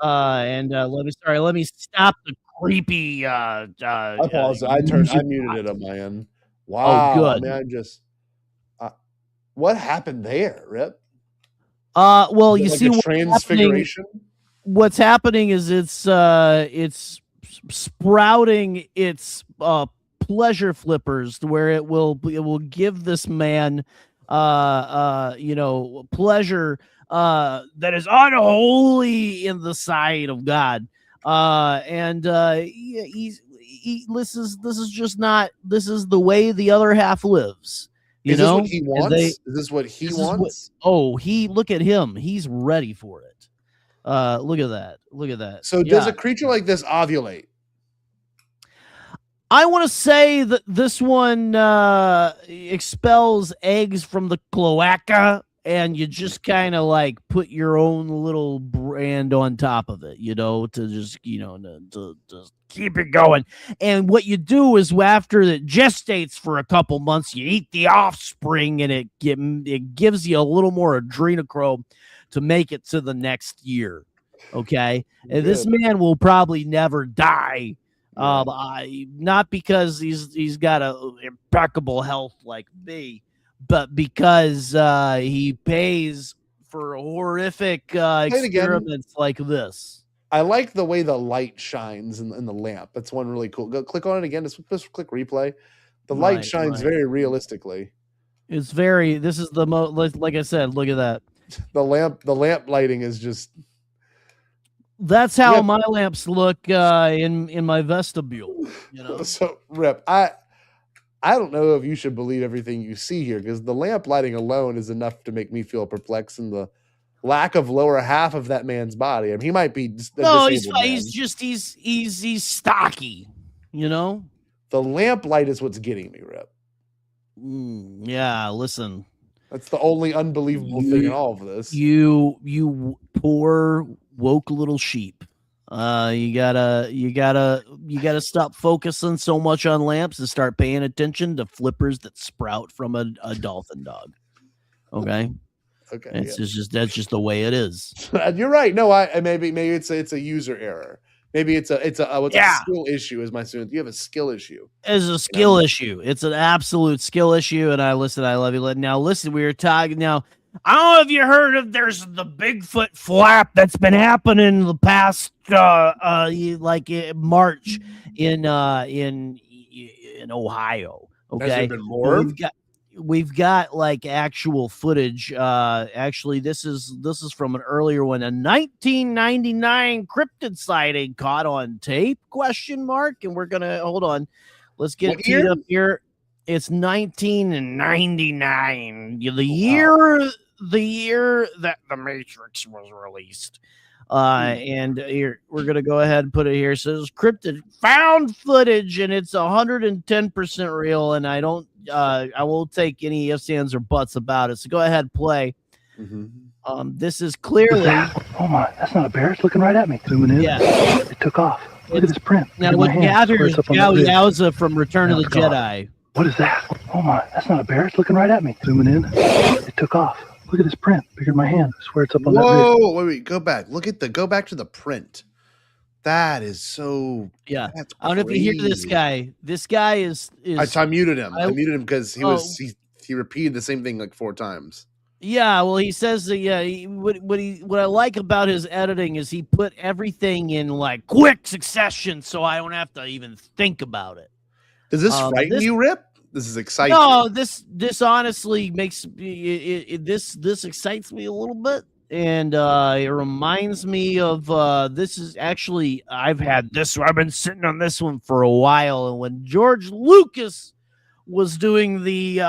S6: Let me stop the creepy
S2: I apologize. I muted it on my end. Wow.
S6: Oh, good.
S2: Man, what happened there, Rip?
S6: Well, you
S2: like
S6: see
S2: transfiguration.
S6: What's happening is it's sprouting its pleasure flippers to where it will give this man pleasure that is unholy in the sight of God. This is the way the other half lives.
S2: Is this what he wants? Is this what he wants?
S6: Look at him. He's ready for it. Look at that.
S2: So does a creature like this ovulate?
S6: I want to say that this one expels eggs from the cloaca, and you just kind of like put your own little brand on top of it, you know, to just, to keep it going. And what you do is after it gestates for a couple months, you eat the offspring, and it gives you a little more adrenochrome to make it to the next year. Okay. And this man will probably never die. Not because he's got a impeccable health like me, but because he pays for horrific experiments like this.
S2: I like the way the light shines in the lamp. That's one really cool. Go click on it again. Just click replay. The light shines very realistically.
S6: It's very. This is the most. Like I said, look at that.
S2: The lamp lighting is just.
S6: That's how my lamps look in my vestibule. You know.
S2: So Rip, I don't know if you should believe everything you see here, because the lamp lighting alone is enough to make me feel perplexed in the lack of lower half of that man's body. I mean, he might be
S6: he's stocky, you know.
S2: The lamp light is what's getting me, Rip.
S6: Yeah, listen.
S2: That's the only unbelievable thing in all of this.
S6: You poor woke little sheep. You gotta stop focusing so much on lamps and start paying attention to flippers that sprout from a dolphin dog. Okay.
S2: Okay.
S6: That's just the way it is.
S2: You're right. No, maybe it's a user error. Maybe it's a skill issue, as my student. You have a skill issue.
S6: It's a skill issue. It's an absolute skill issue. And I love you. Now listen, we were talking now. I don't know if you heard of there's the Bigfoot flap that's been happening the past like March in Ohio. Okay.
S2: Has there been more?
S6: We've got like actual footage. Actually, this is from an earlier one, a 1999 cryptid sighting caught on tape? ? And we're gonna hold on. Let's get it teed up here. It's 1999. The year that The Matrix was released. And here we're gonna go ahead and put it here. It says cryptid found footage, and it's 110% real. And I won't take any ifs, ands, or buts about it. So go ahead, play. This is clearly.
S7: Oh my, that's not a bear. It's looking right at me. Zooming in.
S6: Yeah,
S7: it took off. Look at this print.
S6: Now look, Yowza from Return of the Jedi.
S7: What is that? Oh my, that's not a bear. It's looking right at me. Zooming in. It took off. Look at this print. Bigger than my hand. I swear it's up on that ridge.
S2: Whoa, wait, go back. Go back to the print. That is so.
S6: Yeah, I don't know if you hear this guy. This guy is.
S2: I muted him. I muted him because he repeated the same thing like 4 times.
S6: Yeah, well, he says that. Yeah, what I like about his editing is he put everything in like quick succession, so I don't have to even think about it.
S2: Does this frighten you, Rip? This is exciting.
S6: No, this honestly makes this excites me a little bit. And it reminds me of this is actually I've been sitting on this one for a while, and when George Lucas was doing the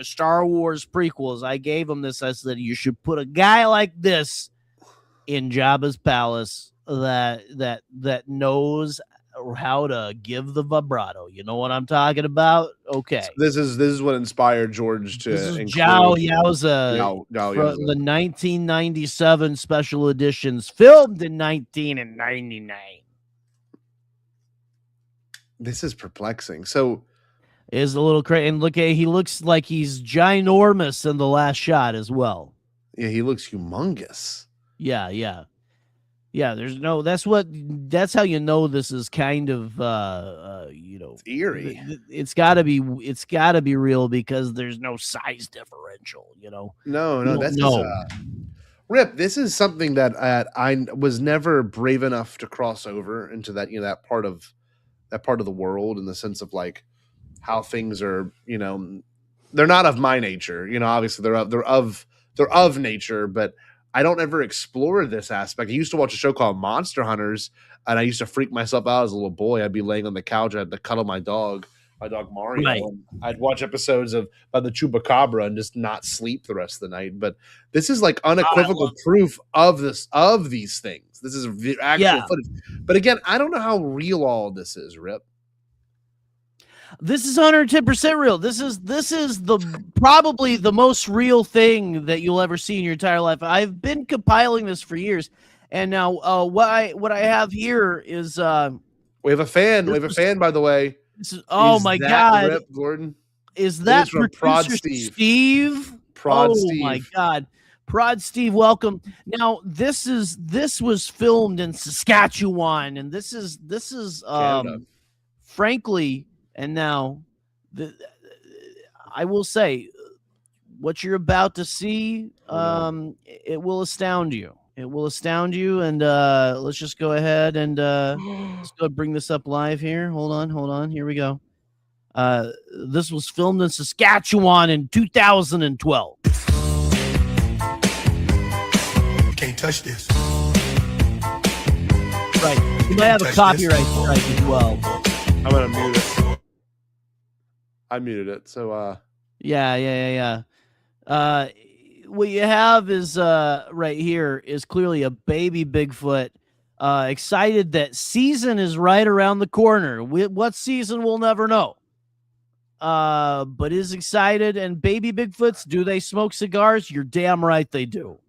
S6: Star Wars prequels, I gave him this. I said you should put a guy like this in Jabba's palace that knows how to give the vibrato. You know what I'm talking about? Okay. So
S2: this is what inspired George to include
S6: Yowza from the 1997 special editions, filmed in 1999.
S2: This is perplexing. So
S6: is a little crazy, and he looks like he's ginormous in the last shot as well.
S2: Yeah, he looks humongous.
S6: Yeah. That's how you know this is kind of
S2: it's eerie.
S6: It's gotta be real because there's no size differential, you know.
S2: No. Rip, this is something that I was never brave enough to cross over into that, that part of the world, in the sense of like how things are, they're not of my nature, obviously they're of nature, but I don't ever explore this aspect. I used to watch a show called Monster Hunters, and I used to freak myself out as a little boy. I'd be laying on the couch. I had to cuddle my dog Mario.
S6: Right.
S2: And I'd watch episodes of the Chupacabra and just not sleep the rest of the night. But this is like unequivocal proof of these things. This is actual footage. But again, I don't know how real all this is, Rip.
S6: This is 110% real. This is probably the most real thing that you'll ever see in your entire life. I've been compiling this for years, and now what I have here is
S2: we have a fan. We have a fan, by the way.
S6: My God,
S2: Rip Gordon?
S6: Is that from Prod Steve?
S2: Steve.
S6: My God, Prod Steve, welcome. Now this was filmed in Saskatchewan, and this is frankly. And now, I will say, what you're about to see, it will astound you. It will astound you. And let's just go ahead and let's go bring this up live here. Hold on. Here we go. This was filmed in Saskatchewan in 2012.
S8: You can't touch this.
S6: Right. You might have a copyright strike as well.
S2: I'm gonna mute it. I muted it. So
S6: Yeah. What you have is right here is clearly a baby Bigfoot. Excited that season is right around the corner. What season we'll never know. But is excited. And baby Bigfoots, do they smoke cigars? You're damn right they do.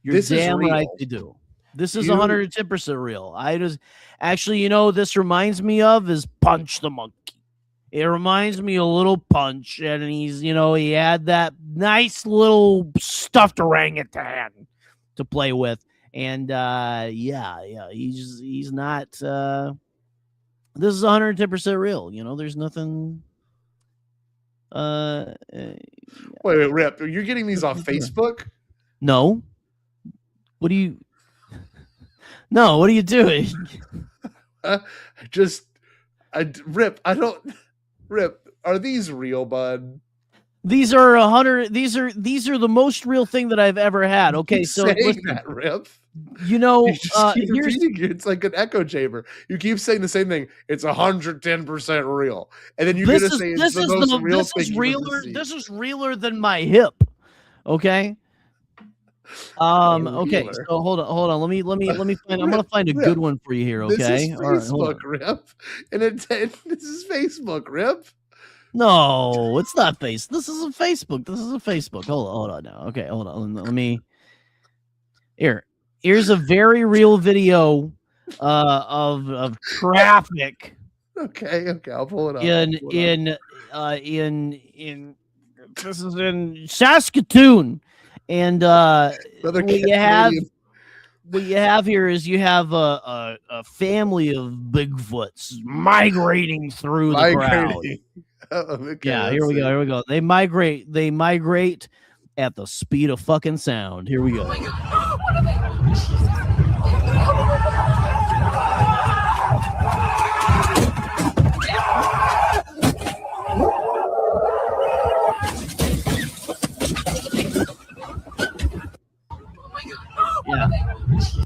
S2: This is
S6: damn
S2: real.
S6: right they do. This is 110% real. I just actually, this reminds me of is Punch the Monkey. It reminds me a little Punch, and he's, he had that nice little stuffed orangutan to play with, and he's not. This is 110% real. There's nothing.
S2: Wait, Rip, you're getting these off Facebook?
S6: No. What are you? No, what are you doing?
S2: Rip, are these real, bud?
S6: These are 100. These are the most real thing that I've ever had. Okay, so listen,
S2: that, Rip.
S6: You just keep
S2: repeating it. It's like an echo chamber. You keep saying the same thing. It's 110% real, and then you're gonna say it's the most real thing.
S6: This is realer than my hip. Okay. Okay, so hold on. Let me find. I'm gonna find a good one for you here. Okay,
S2: this is Facebook, Rip, and this is Facebook, Rip.
S6: No, it's not Face. This isn't Facebook. This is a Facebook. Hold on now. Okay, hold on. Let me. Here's a very real video of traffic.
S2: Okay, I'll pull it up.
S6: In this is in Saskatoon. And what you have here is you have a family of Bigfoots migrating through the crowd.
S2: Okay,
S6: here we go. They migrate at the speed of fucking sound. Here we go. Yeah.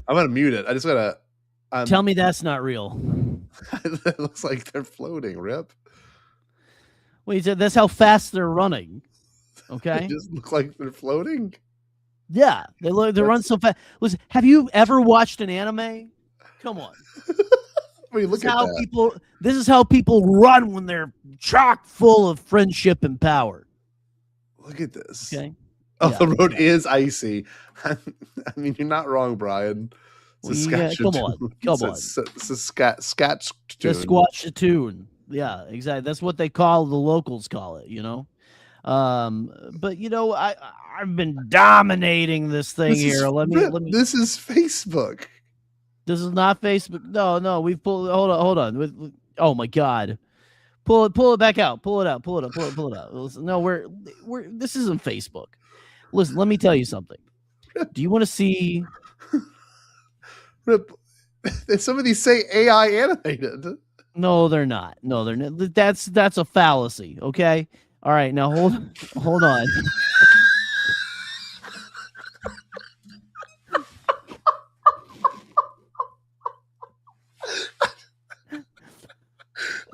S2: I'm gonna mute it. I just gotta
S6: tell me that's not real.
S2: It looks like they're floating, Rip.
S6: Well, you said that's how fast they're running. Okay.
S2: They just look like they're floating.
S6: Yeah, they run so fast. Listen, have you ever watched an anime? Come on. This is how people run when they're chock full of friendship and power.
S2: Look at this.
S6: Okay.
S2: Oh, the road is icy. I mean, you're not wrong, Brian.
S6: Come on. Saskatchewan. Yeah, exactly. That's what they call the locals call it. But I've been dominating this thing here. Let me.
S2: This is Facebook.
S6: This is not Facebook. No. We pulled. Hold on. Oh my God. Pull it back out. Pull it out. Listen, no, we're. This isn't Facebook. Listen, let me tell you something. Do you want to see?
S2: Some of these say AI animated.
S6: No, they're not. That's a fallacy. Okay. All right. Now hold on.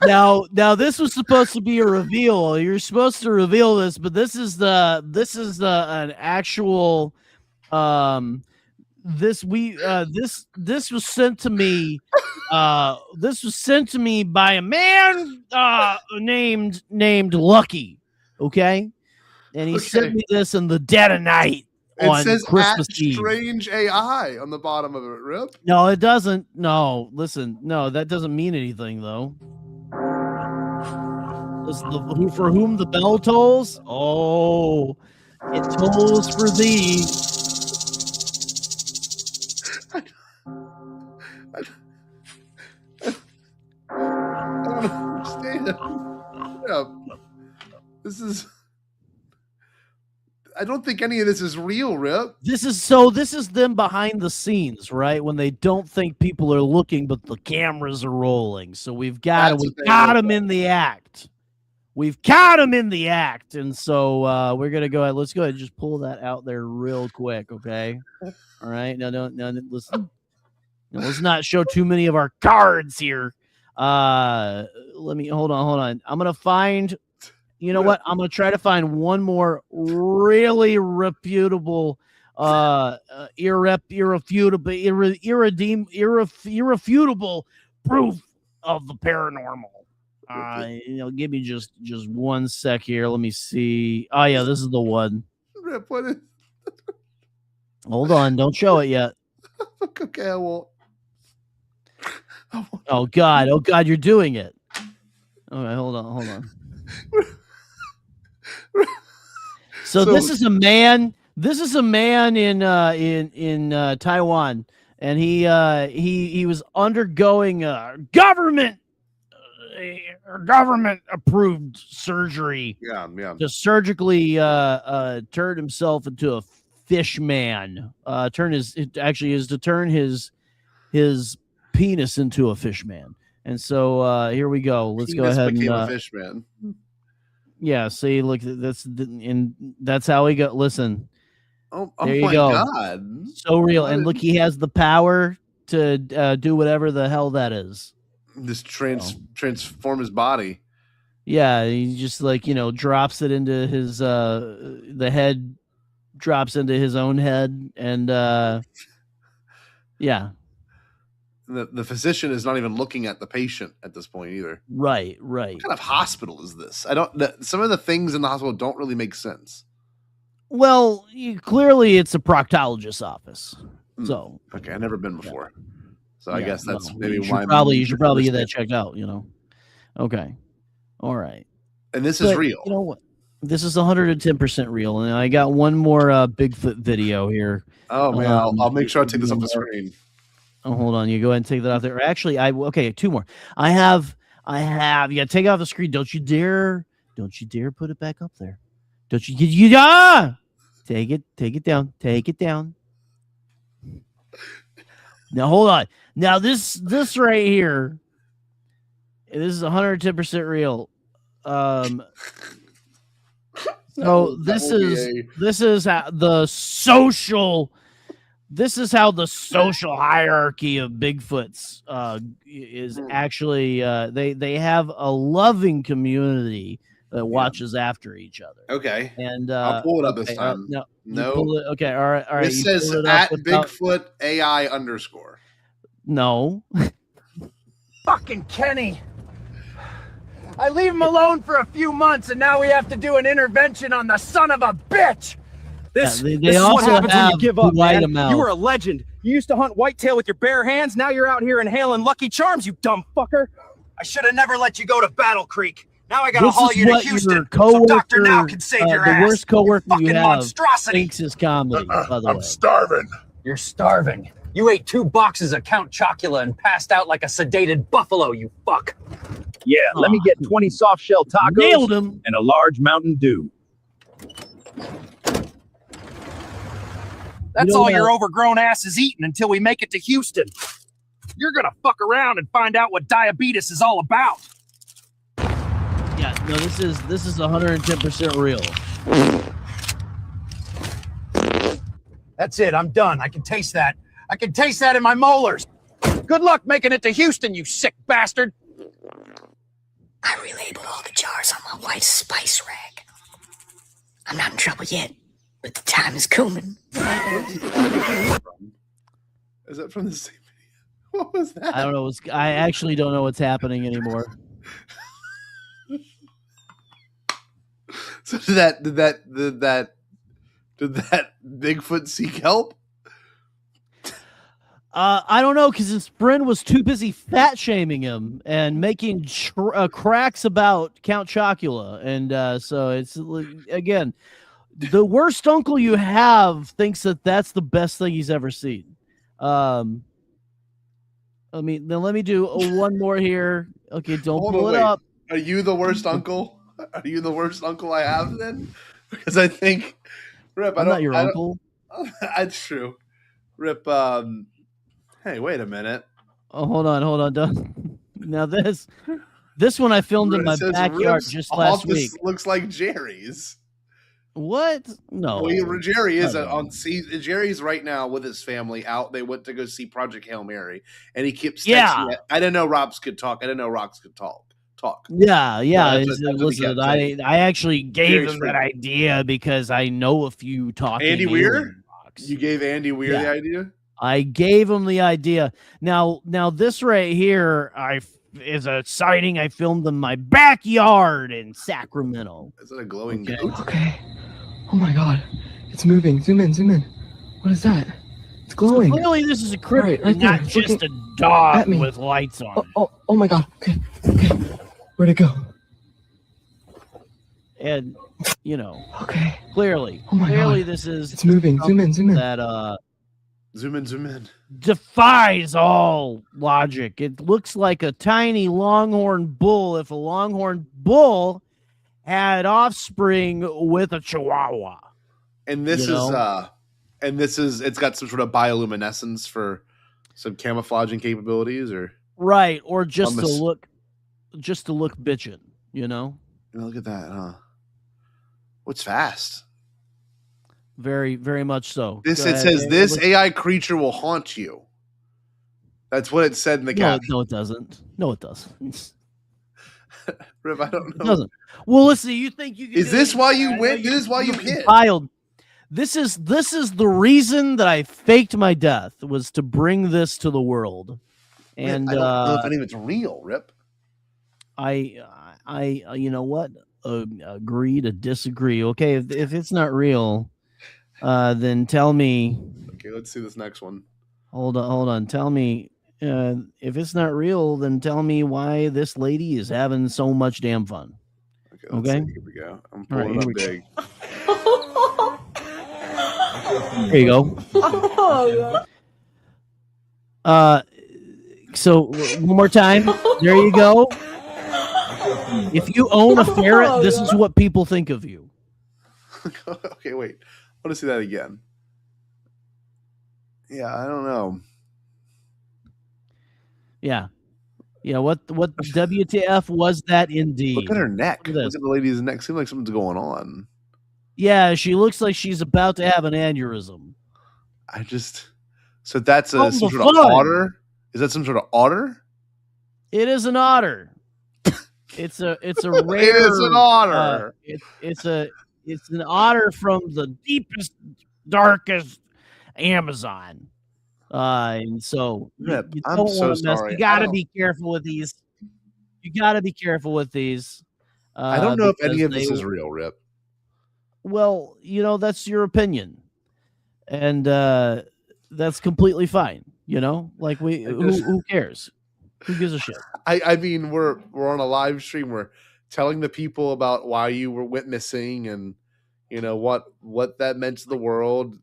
S6: Now this was supposed to be a reveal. You're supposed to reveal this, but this is an actual this was sent to me by a man named Lucky, okay? And he sent me this in the dead of night.
S2: It says
S6: Christmas Eve.
S2: Strange AI on the bottom of it, Rip.
S6: No, it doesn't. No, listen. No, that doesn't mean anything, though. For whom the bell tolls? Oh, it tolls for thee.
S2: I don't understand. Yeah. This is... I don't think any of this is real, Rip.
S6: This is them behind the scenes, right? When they don't think people are looking, but the cameras are rolling. So we've got them in the act. We've got them in the act. And so we're gonna go ahead. Let's go ahead and just pull that out there real quick, okay? All right. No, listen. No, let's not show too many of our cards here. Let me hold on. I'm gonna find. You know what? I'm going to try to find one more really reputable, irrefutable proof of the paranormal. Give me just 1 sec here. Let me see. Oh yeah, this is the one.
S2: Rip, what is?
S6: Hold on, don't show it yet.
S2: Okay, I won't.
S6: Oh God, you're doing it. All right, hold on. So this is a man. This is a man in Taiwan, and he was undergoing government approved surgery.
S2: Yeah.
S6: To surgically turn himself into a fish man. Turn his penis into a fish man. And so here we go. Let's go ahead and
S2: a fish man.
S6: Yeah, see, look, that's how we go. Listen, there you
S2: my
S6: go.
S2: God.
S6: So real, and look, he has the power to do whatever the hell that is.
S2: Just transform his body.
S6: Yeah, he just drops it into his the head drops into his own head, and yeah.
S2: The physician is not even looking at the patient at this point either.
S6: Right.
S2: What kind of hospital is this? Some of the things in the hospital don't really make sense.
S6: Well, clearly it's a proctologist's office. So
S2: okay, I've never been before. So I guess that's
S6: you
S2: maybe
S6: should
S2: why
S6: you should probably get that checked out. Okay, all right.
S2: And this is real.
S6: You know what? This is 110% real, and I got one more Bigfoot video here.
S2: Oh man, I'll make sure I take this off the screen.
S6: Oh, hold on. You go ahead and take that out there. Actually, two more. I have. You got to take it off the screen. Don't you dare put it back up there. Don't you? Take it down. Take it down. Now hold on. Now this right here. This is 110% real. So this is how the social hierarchy of Bigfoots is actually they have a loving community that watches after each other.
S2: Okay.
S6: And
S2: I'll pull it up this time.
S6: No. Okay. All right.
S2: It says at Bigfoot AI _.
S6: No.
S10: Fucking Kenny. I leave him alone for a few months, and now we have to do an intervention on the son of a bitch.
S6: This is
S10: what happens when you give up, man.
S6: You
S10: were a legend. You used to hunt whitetail with your bare hands. Now you're out here inhaling Lucky Charms, you dumb fucker. I should have never let you go to Battle Creek. Now I gotta haul you to Houston so Dr. Now can save your ass.
S6: The worst coworker you have
S10: monstrosity.
S6: thinks is comedy, by the way.
S11: I'm starving.
S10: You're starving. You ate 2 boxes of Count Chocula and passed out like a sedated buffalo, you fuck.
S15: Yeah, let me get 20 soft shell tacos
S6: Nailed him.
S15: And a large Mountain Dew.
S10: That's all your overgrown ass is eating until we make it to Houston. You're gonna fuck around and find out what diabetes is all about.
S6: Yeah, no, this is 110% real.
S10: That's it, I'm done. I can taste that. I can taste that in my molars. Good luck making it to Houston, you sick bastard.
S4: I relabeled all the jars on my white spice rag. I'm not in trouble yet, but the time is coming.
S2: Is that from the same video? What was that?
S6: I don't know. I actually don't know what's happening anymore.
S2: So did that Bigfoot seek help?
S6: I don't know, because his friend was too busy fat shaming him and making cracks about Count Chocula, and so it's again, the worst uncle you have thinks that that's the best thing he's ever seen. Let me do one more here. Okay, don't pull it up.
S2: Are you the worst uncle? Are you the worst uncle I have then? Because I think Rip,
S6: I'm not your uncle.
S2: That's true. Rip, hey, wait a minute.
S6: Oh, hold on. Now this one I filmed in my backyard just last week.
S2: Looks like Jerry's.
S6: What? No.
S2: Well, Jerry is Jerry's right now with his family out. They went to go see Project Hail Mary, and he keeps texting. I didn't know Robs could talk. I didn't know Rox could talk.
S6: Yeah. Listen, I actually gave him that idea because I know a few talking.
S2: Andy Weir? You gave Andy Weir the idea?
S6: I gave him the idea. Now this right here is a sighting I filmed in my backyard in Sacramento.
S2: Is it a glowing goat?
S16: Okay. Oh my god. It's moving. Zoom in. What is that? It's glowing.
S6: So clearly this is a cryptid, right not just a dog with lights on.
S16: Oh my god. Okay. Where'd it go?
S6: And
S16: okay.
S6: Clearly this is
S16: it's moving. Zoom in.
S6: That
S2: Zoom in.
S6: Defies all logic. It looks like a tiny longhorn bull if a longhorn bull had offspring with a chihuahua.
S2: And this it's got some sort of bioluminescence for some camouflaging capabilities, or
S6: right, or just to look bitchin',
S2: Look at that, huh? What's fast?
S6: Very, very much so.
S2: It says this AI creature will haunt you. That's what it said in the caption.
S6: No, it doesn't.
S2: Rip, I don't know.
S6: It doesn't. Well, listen, you think you can
S2: Is this why you went? This is why you hit.
S6: This is the reason that I faked my death, was to bring this to the world. And
S2: I don't know if any of it's real, Rip.
S6: I you know what? Agree to disagree. Okay, if it's not real, then tell me.
S2: Okay, let's see this next one.
S6: Hold on. Tell me, if it's not real, then tell me why this lady is having so much damn fun. Okay.
S2: Here we go. I'm pulling it up big.
S6: There you go. So one more time. There you go. If you own a ferret, this is what people think of you.
S2: Okay, wait. I want to see that again. Yeah, I don't know.
S6: Yeah. What WTF was that indeed?
S2: Look at her neck. Look at the lady's neck. Seems like something's going on.
S6: Yeah, she looks like she's about to have an aneurysm.
S2: So that's some sort of otter? Is that some sort of otter?
S6: It is an otter. It's a rare.
S2: It is an otter.
S6: It's an otter from the deepest, darkest Amazon. And so
S2: Rip,
S6: you
S2: I'm
S6: don't
S2: so
S6: want to mess.
S2: sorry.
S6: You got to be careful with these.
S2: I don't know if any of this is real, Rip.
S6: Well, that's your opinion, and that's completely fine. Like who cares? Who gives a shit?
S2: I mean, we're on a live stream. We're telling the people about why you went missing, and what that meant to the world.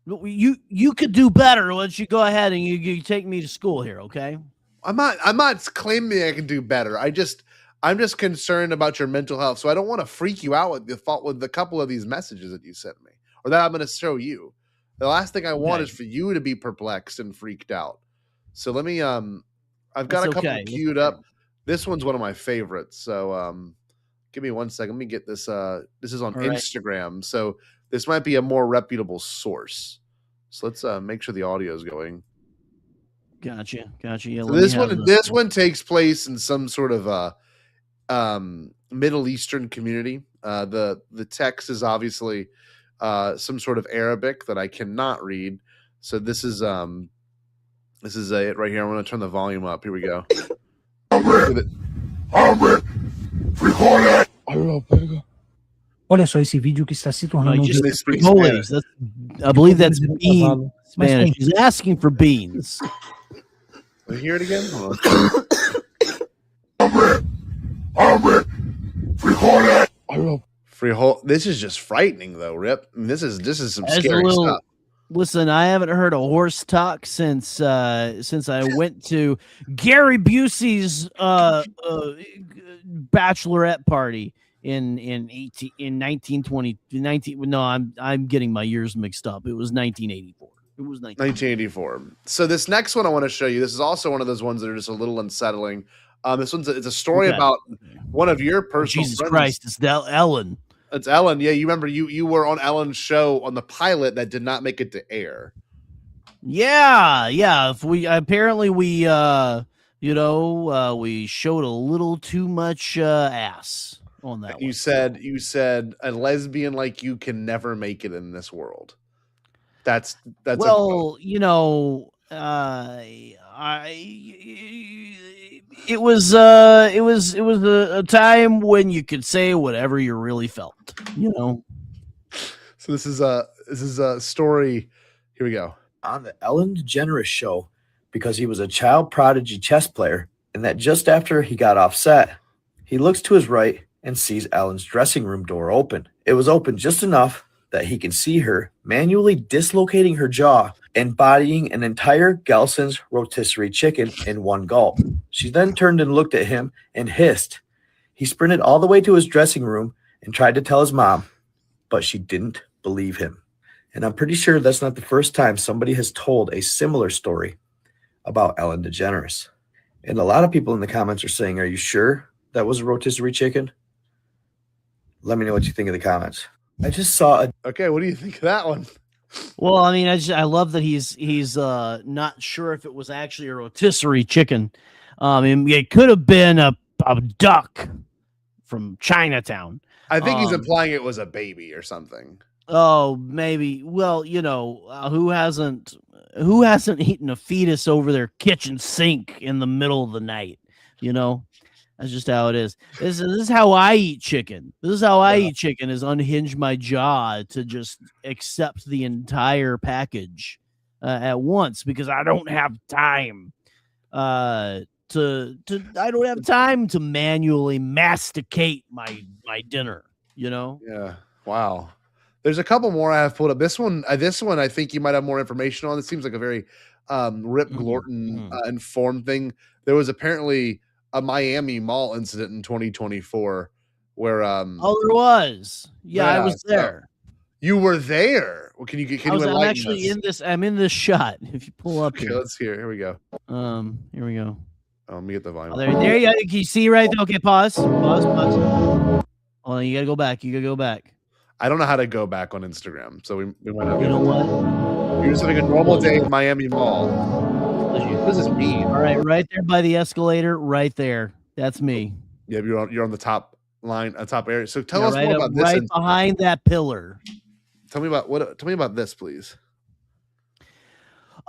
S6: You could do better. Why don't you go ahead and you take me to school here, okay?
S2: I'm not claiming I can do better. I'm just concerned about your mental health, so I don't want to freak you out with a couple of these messages that you sent me, or that I'm going to show you. The last thing I want is for you to be perplexed and freaked out. So let me I've got a couple queued up. This one's one of my favorites. So give me 1 second. Let me get this. This is on Instagram. So this might be a more reputable source. So let's make sure the audio is going.
S6: Gotcha. Yeah,
S2: so this one takes place in some sort of Middle Eastern community. The text is obviously some sort of Arabic that I cannot read. So this is it right here. I'm going to turn the volume up. Here we go.
S17: Olha só esse vídeo que está se tornando
S6: I believe that's bean Spanish. He's asking for beans.
S2: Can you hear it again? Frijol. This is just frightening, though, Rip. I mean, this is some scary stuff.
S6: Listen, I haven't heard a horse talk since I went to Gary Busey's bachelorette party in 1920 19. No, I'm getting my years mixed up. It was 1984. It was
S2: 1984. So this next one I want to show you. This is also one of those ones that are just a little unsettling. This one's it's a story about one of your personal
S6: Jesus
S2: friends.
S6: Christ, it's Ellen.
S2: It's Ellen. Yeah, you remember you were on Ellen's show on the pilot that did not make it to air.
S6: Yeah. If we we showed a little too much ass on that.
S2: You said a lesbian like you can never make it in this world. That's
S6: well, it was a time when you could say whatever you really felt,
S2: So this is a story. Here we go.
S18: On the Ellen DeGeneres show, because he was a child prodigy chess player, and that just after he got off set, he looks to his right and sees Ellen's dressing room door open. It was open just enough that he can see her manually dislocating her jaw, embodying an entire Gelson's rotisserie chicken in one gulp. She then turned and looked at him and hissed. He sprinted all the way to his dressing room and tried to tell his mom, but she didn't believe him. And I'm pretty sure that's not the first time somebody has told a similar story about Ellen DeGeneres. And a lot of people in the comments are saying, are you sure that was a rotisserie chicken? Let me know what you think in the comments. I just saw
S2: Okay, what do you think of that one?
S6: Well, I mean, I love that he's not sure if it was actually a rotisserie chicken. It could have been a duck from Chinatown.
S2: I think he's implying it was a baby or something.
S6: Oh, maybe. Well, who hasn't eaten a fetus over their kitchen sink in the middle of the night? That's just how it is. This is how I eat chicken. This is how I eat chicken, is unhinge my jaw to just accept the entire package at once, because I don't have time I don't have time to manually masticate my dinner,
S2: Yeah. Wow. There's a couple more I have pulled up. This one I think you might have more information on. It seems like a very Rip Glorton informed thing. There was apparently a Miami Mall incident in 2024 where
S6: there was. Yeah, I was there.
S2: You were there. Well, can you
S6: I'm actually us? I'm in this shot. If you pull up here.
S2: Let's hear. Here we go.
S6: Here we go.
S2: Let me get the volume.
S6: There you go. Can you see right there? Okay, pause. Hold on, you gotta go back.
S2: I don't know how to go back on Instagram, so we went up.
S6: You know what?
S2: You're just having a normal day in Miami Mall. What does this mean?
S6: All right there by the escalator, right there. That's me.
S2: Yeah, you're on the top line, top area. So tell us more about this.
S6: Right behind that pillar.
S2: Tell me about this, please.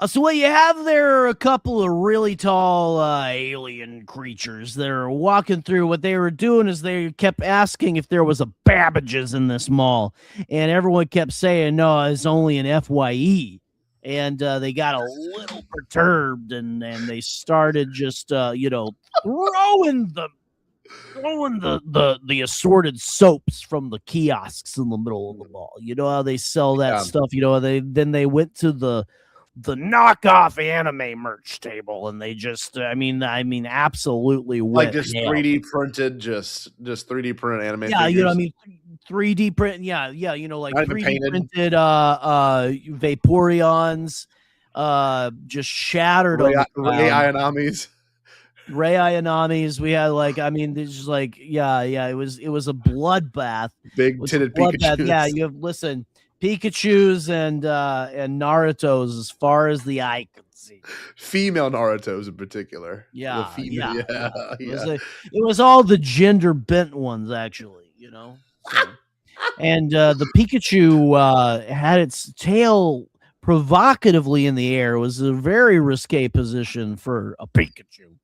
S6: So what you have there are a couple of really tall alien creatures that are walking through. What they were doing is they kept asking if there was a Babbage's in this mall, and everyone kept saying no, it's only an FYE. And they got a little perturbed, and they started just throwing the assorted soaps from the kiosks in the middle of the mall. You know how they sell that stuff. They went to the knockoff anime merch table, and they just absolutely
S2: like just 3D printed, just 3D printed anime.
S6: Yeah,
S2: figures.
S6: 3D print. Yeah, like 3D printed Vaporeons, just shattered on the ground. Ray Ayanamis. We had it was a bloodbath.
S2: Big titted Pikachu.
S6: Yeah, you have Pikachu's and Naruto's as far as the eye could see.
S2: Female Naruto's in particular.
S6: Yeah,
S2: yeah.
S6: It was all the gender bent ones, actually. So. And the Pikachu had its tail provocatively in the air. It was a very risque position for a Pikachu.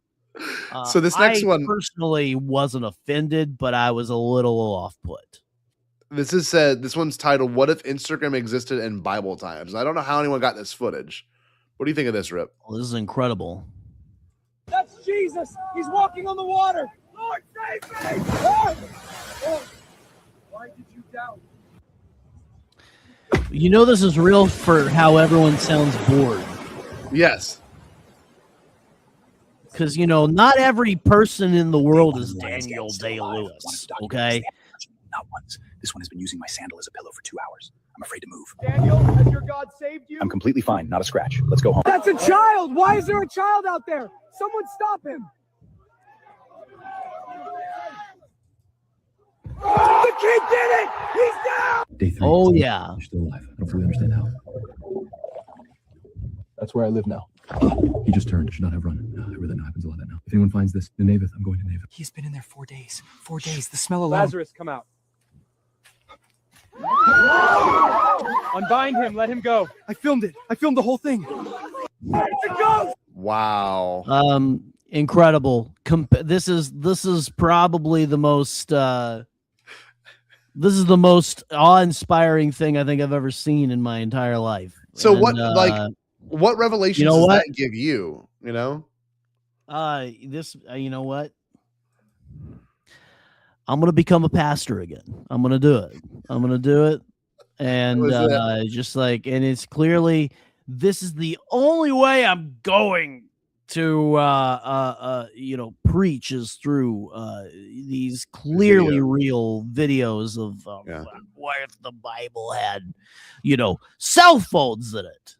S2: So this next one,
S6: personally wasn't offended, but I was a little off put.
S2: This one's titled, "What if Instagram existed in Bible times?" I don't know how anyone got this footage. What do you think of this, Rip?
S6: Well, this is incredible.
S1: That's Jesus. He's walking on the water. Lord, save me! Oh! Oh. Why did you doubt?
S6: This is real for how everyone sounds bored.
S2: Yes.
S6: Because, not every person in the world is Daniel Day-Lewis, okay?
S7: not once. This one has been using my sandal as a pillow for 2 hours. I'm afraid to move.
S1: Daniel, has your God saved you?
S7: I'm completely fine, not a scratch. Let's go home.
S1: That's a child! Why is there a child out there? Someone stop him! The kid did it! He's down!
S19: Day 3.
S6: Oh, yeah.
S19: You're still alive. I don't fully understand how. That's where I live now. He just turned. Should not have run. I really know happens a lot now. If anyone finds this in Navith, I'm going to Navith.
S10: He's been in there 4 days. 4 days. The smell alone.
S1: Lazarus, come out. Unbind him. Let him go.
S10: I filmed it. I filmed the whole thing.
S2: Wow.
S6: Incredible. This is probably the most this is the most awe-inspiring thing I think I've ever seen in my entire life.
S2: So
S6: And,
S2: what revelations does that give you? You know?
S6: You know what? I'm gonna become a pastor again. I'm gonna do it. And and it's clearly this is the only way I'm going to preach is through these clearly real videos of what if the Bible had cell phones in it.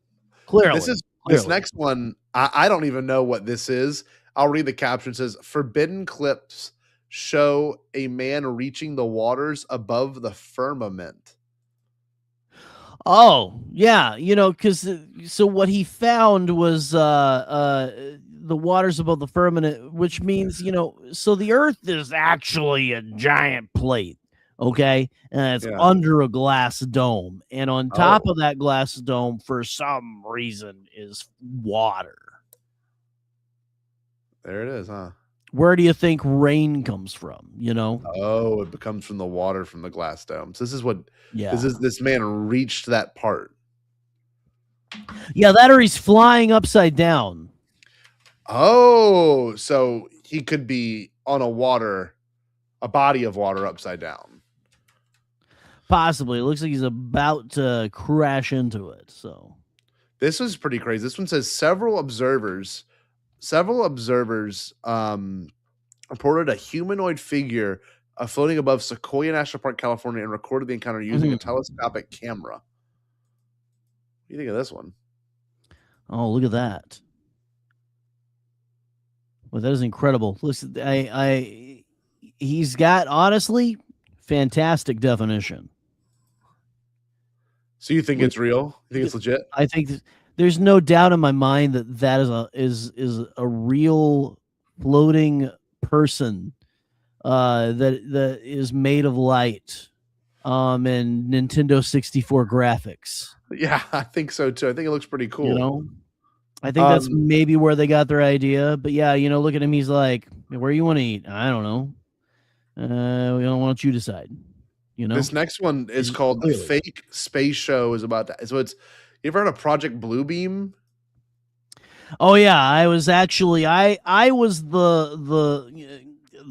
S6: Clearly
S2: this next one, I don't even know what this is. I'll read the caption. It says, forbidden clips show a man reaching the waters above the firmament.
S6: Oh, yeah, because so what he found was the waters above the firmament, which means, so the earth is actually a giant plate, okay? And it's under a glass dome. And on top of that glass dome, for some reason, is water.
S2: There it is, huh?
S6: Where do you think rain comes from?
S2: Oh, it comes from the water from the glass dome. So this is what this man reached that part.
S6: Yeah, that or he's flying upside down.
S2: Oh, so he could be on a body of water upside down.
S6: Possibly. It looks like he's about to crash into it. So
S2: this was pretty crazy. This one says several observers reported a humanoid figure floating above Sequoia National Park, California, and recorded the encounter using a telescopic camera. What do you think of this one?
S6: Oh, look at that. Well, that is incredible. Listen, he's got, honestly, fantastic definition.
S2: So you think it's real? You think it's legit?
S6: I think there's no doubt in my mind that is a real floating person that is made of light and Nintendo 64 graphics.
S2: Yeah, I think so too. I think it looks pretty cool.
S6: I think that's maybe where they got their idea. But yeah, look at him. He's like, where you want to eat? I don't know. We don't want you to decide.
S2: This next one is called The Fake Space Show is about that. So you ever heard of Project Bluebeam?
S6: Oh yeah, I was actually I was the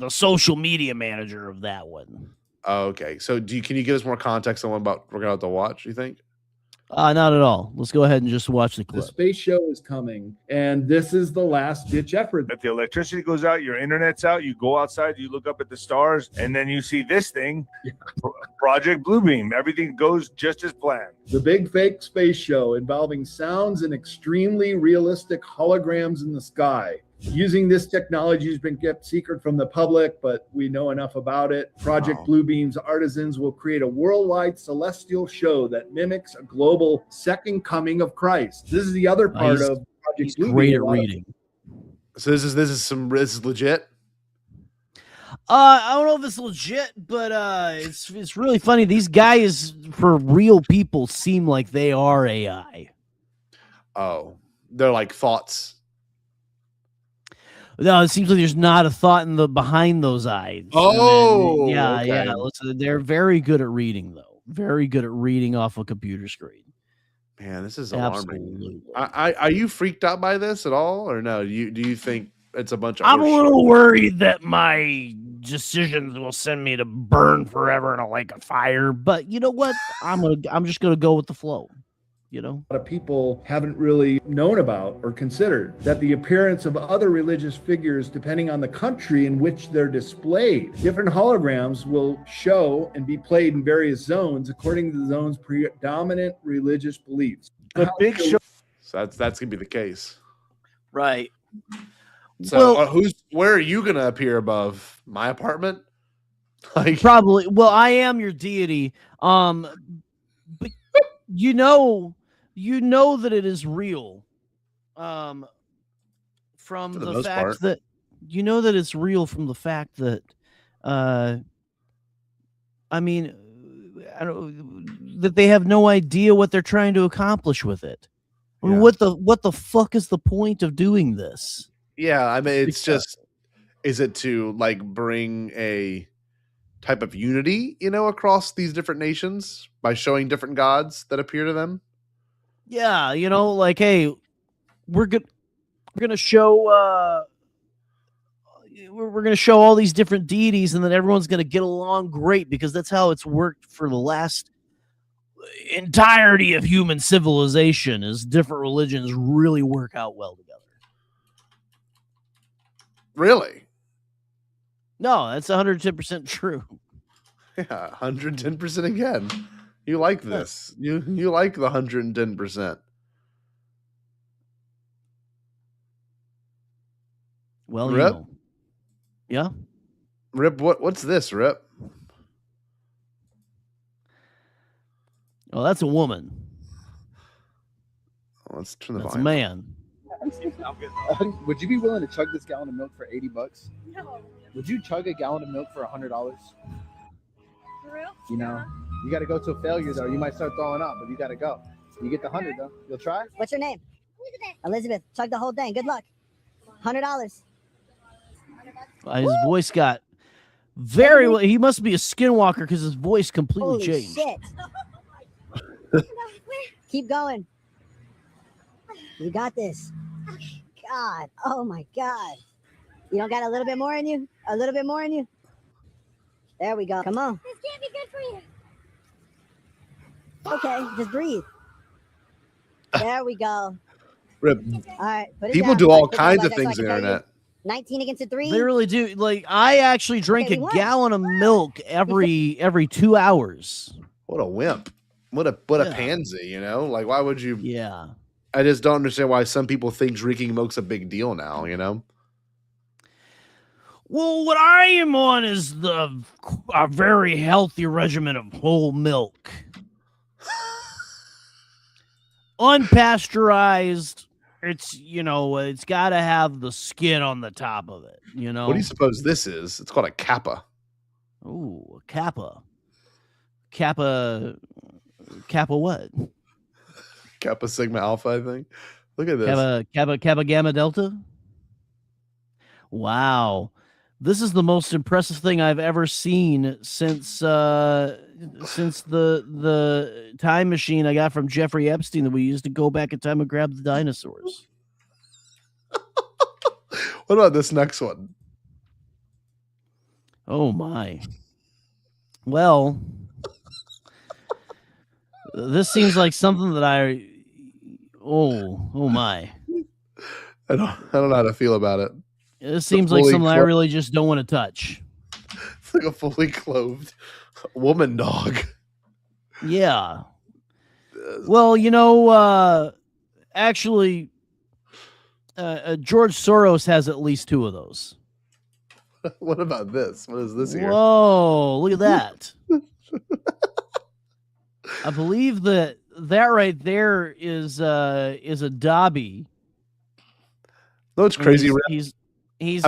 S6: social media manager of that one.
S2: Oh, okay. So can you give us more context on what we're gonna have to watch, you think?
S6: Not at all. Let's go ahead and just watch the clip.
S20: The space show is coming, and this is the last ditch effort.
S21: If the electricity goes out, your internet's out, you go outside, you look up at the stars, and then you see this thing, Project Bluebeam. Everything goes just as planned.
S20: The big fake space show involving sounds and extremely realistic holograms in the sky. Using this technology has been kept secret from the public, but we know enough about it. Project Bluebeam's artisans will create a worldwide celestial show that mimics a global second coming of Christ. This is the other part of Project Bluebeam.
S6: Great at reading.
S2: So this is legit.
S6: I don't know if it's legit, but it's really funny. These guys, for real people, seem like they are AI.
S2: Oh, they're like thoughts.
S6: No, it seems like there's not a thought behind those eyes.
S2: Oh,
S6: yeah. Listen, they're very good at reading, though. Very good at reading off a computer screen.
S2: Man, this is alarming. Are you freaked out by this at all, or no? Do you think it's a bunch of?
S6: I'm a little worried that my decisions will send me to burn forever in a lake of fire. But you know what? I'm just gonna go with the flow. you know?
S20: A lot of people haven't really known about or considered that the appearance of other religious figures, depending on the country in which they're displayed, different holograms will show and be played in various zones according to the zone's predominant religious beliefs.
S2: The big show. So that's gonna be the case,
S6: right?
S2: So where are you gonna appear above my apartment? Like
S6: probably. Well, I am your deity. But you know that it is real. From the fact that you know that it's real from the fact that I mean, I don't that they have no idea what they're trying to accomplish with it.
S2: Yeah.
S6: What the fuck is the point of doing this?
S2: Yeah, I mean, it's just, is it to like bring a type of unity, you know, across these different nations by showing different gods that appear to them?
S6: Yeah, you know, like, hey, we're gonna show we're gonna show all these different deities, and then everyone's gonna get along great because that's how it's worked for the last entirety of human civilization. Is different religions really work out well together.
S2: Really?
S6: No, that's 110% true.
S2: Yeah, 110% again. You like this. You like the 110%.
S6: Well,
S2: Rip?
S6: you know. Yeah.
S2: Rip, what's this, Rip?
S6: Oh, that's a woman.
S2: Oh, let's turn the
S6: That's a
S2: volume.
S6: man.
S5: Would you be willing to chug this gallon of milk for $80?
S22: No.
S5: Would you chug a gallon of milk for $100?
S22: For real?
S5: You know, you got to go to a failure though. You might start throwing up, but you got to go. You get the 100 though. You'll try?
S22: What's your name? Elizabeth. Chug the whole thing. Good luck. $100.
S6: His voice got very well. He must be a skinwalker because his voice completely
S22: Holy
S6: changed.
S22: shit. Keep going. You got this. God. Oh my God. You don't got a little bit more in you? A little bit more in you? There we go. Come on. This can't be good for you. Okay, just breathe. There we go.
S2: Rip.
S22: All right. Put it
S2: People
S22: down.
S2: do all
S22: Put it
S2: kinds
S22: down
S2: of
S22: so I
S2: things
S22: can
S2: on the
S22: tell you.
S2: internet.
S22: 19 against a 3.
S6: They really do. Like, I actually drink
S22: Okay,
S6: a
S22: we won.
S6: gallon of milk every 2 hours.
S2: What a wimp. What a pansy, you know? Like, why would you?
S6: Yeah.
S2: I just don't understand why some people think drinking milk's a big deal now, you know?
S6: Well, what I am on is a very healthy regimen of whole milk. Unpasteurized. It's, you know, it's got to have the skin on the top of it, you know?
S2: What do you suppose this is? It's called a kappa.
S6: Ooh, a kappa. Kappa what?
S2: Kappa Sigma Alpha, I think. Look at this.
S6: Kappa Gamma Delta? Wow. This is the most impressive thing I've ever seen since the time machine I got from Jeffrey Epstein that we used to go back in time and grab the dinosaurs.
S2: What about this next one?
S6: Oh my. Well, this seems like something that oh my.
S2: I don't know how to feel about it.
S6: This seems like something I really just don't want to touch.
S2: It's like a fully clothed woman dog.
S6: Yeah. Well, you know, actually, George Soros has at least 2 of those.
S2: What about this? What is this here?
S6: Whoa, look at that. I believe that right there is a Dobby.
S2: No, it's crazy.
S6: He's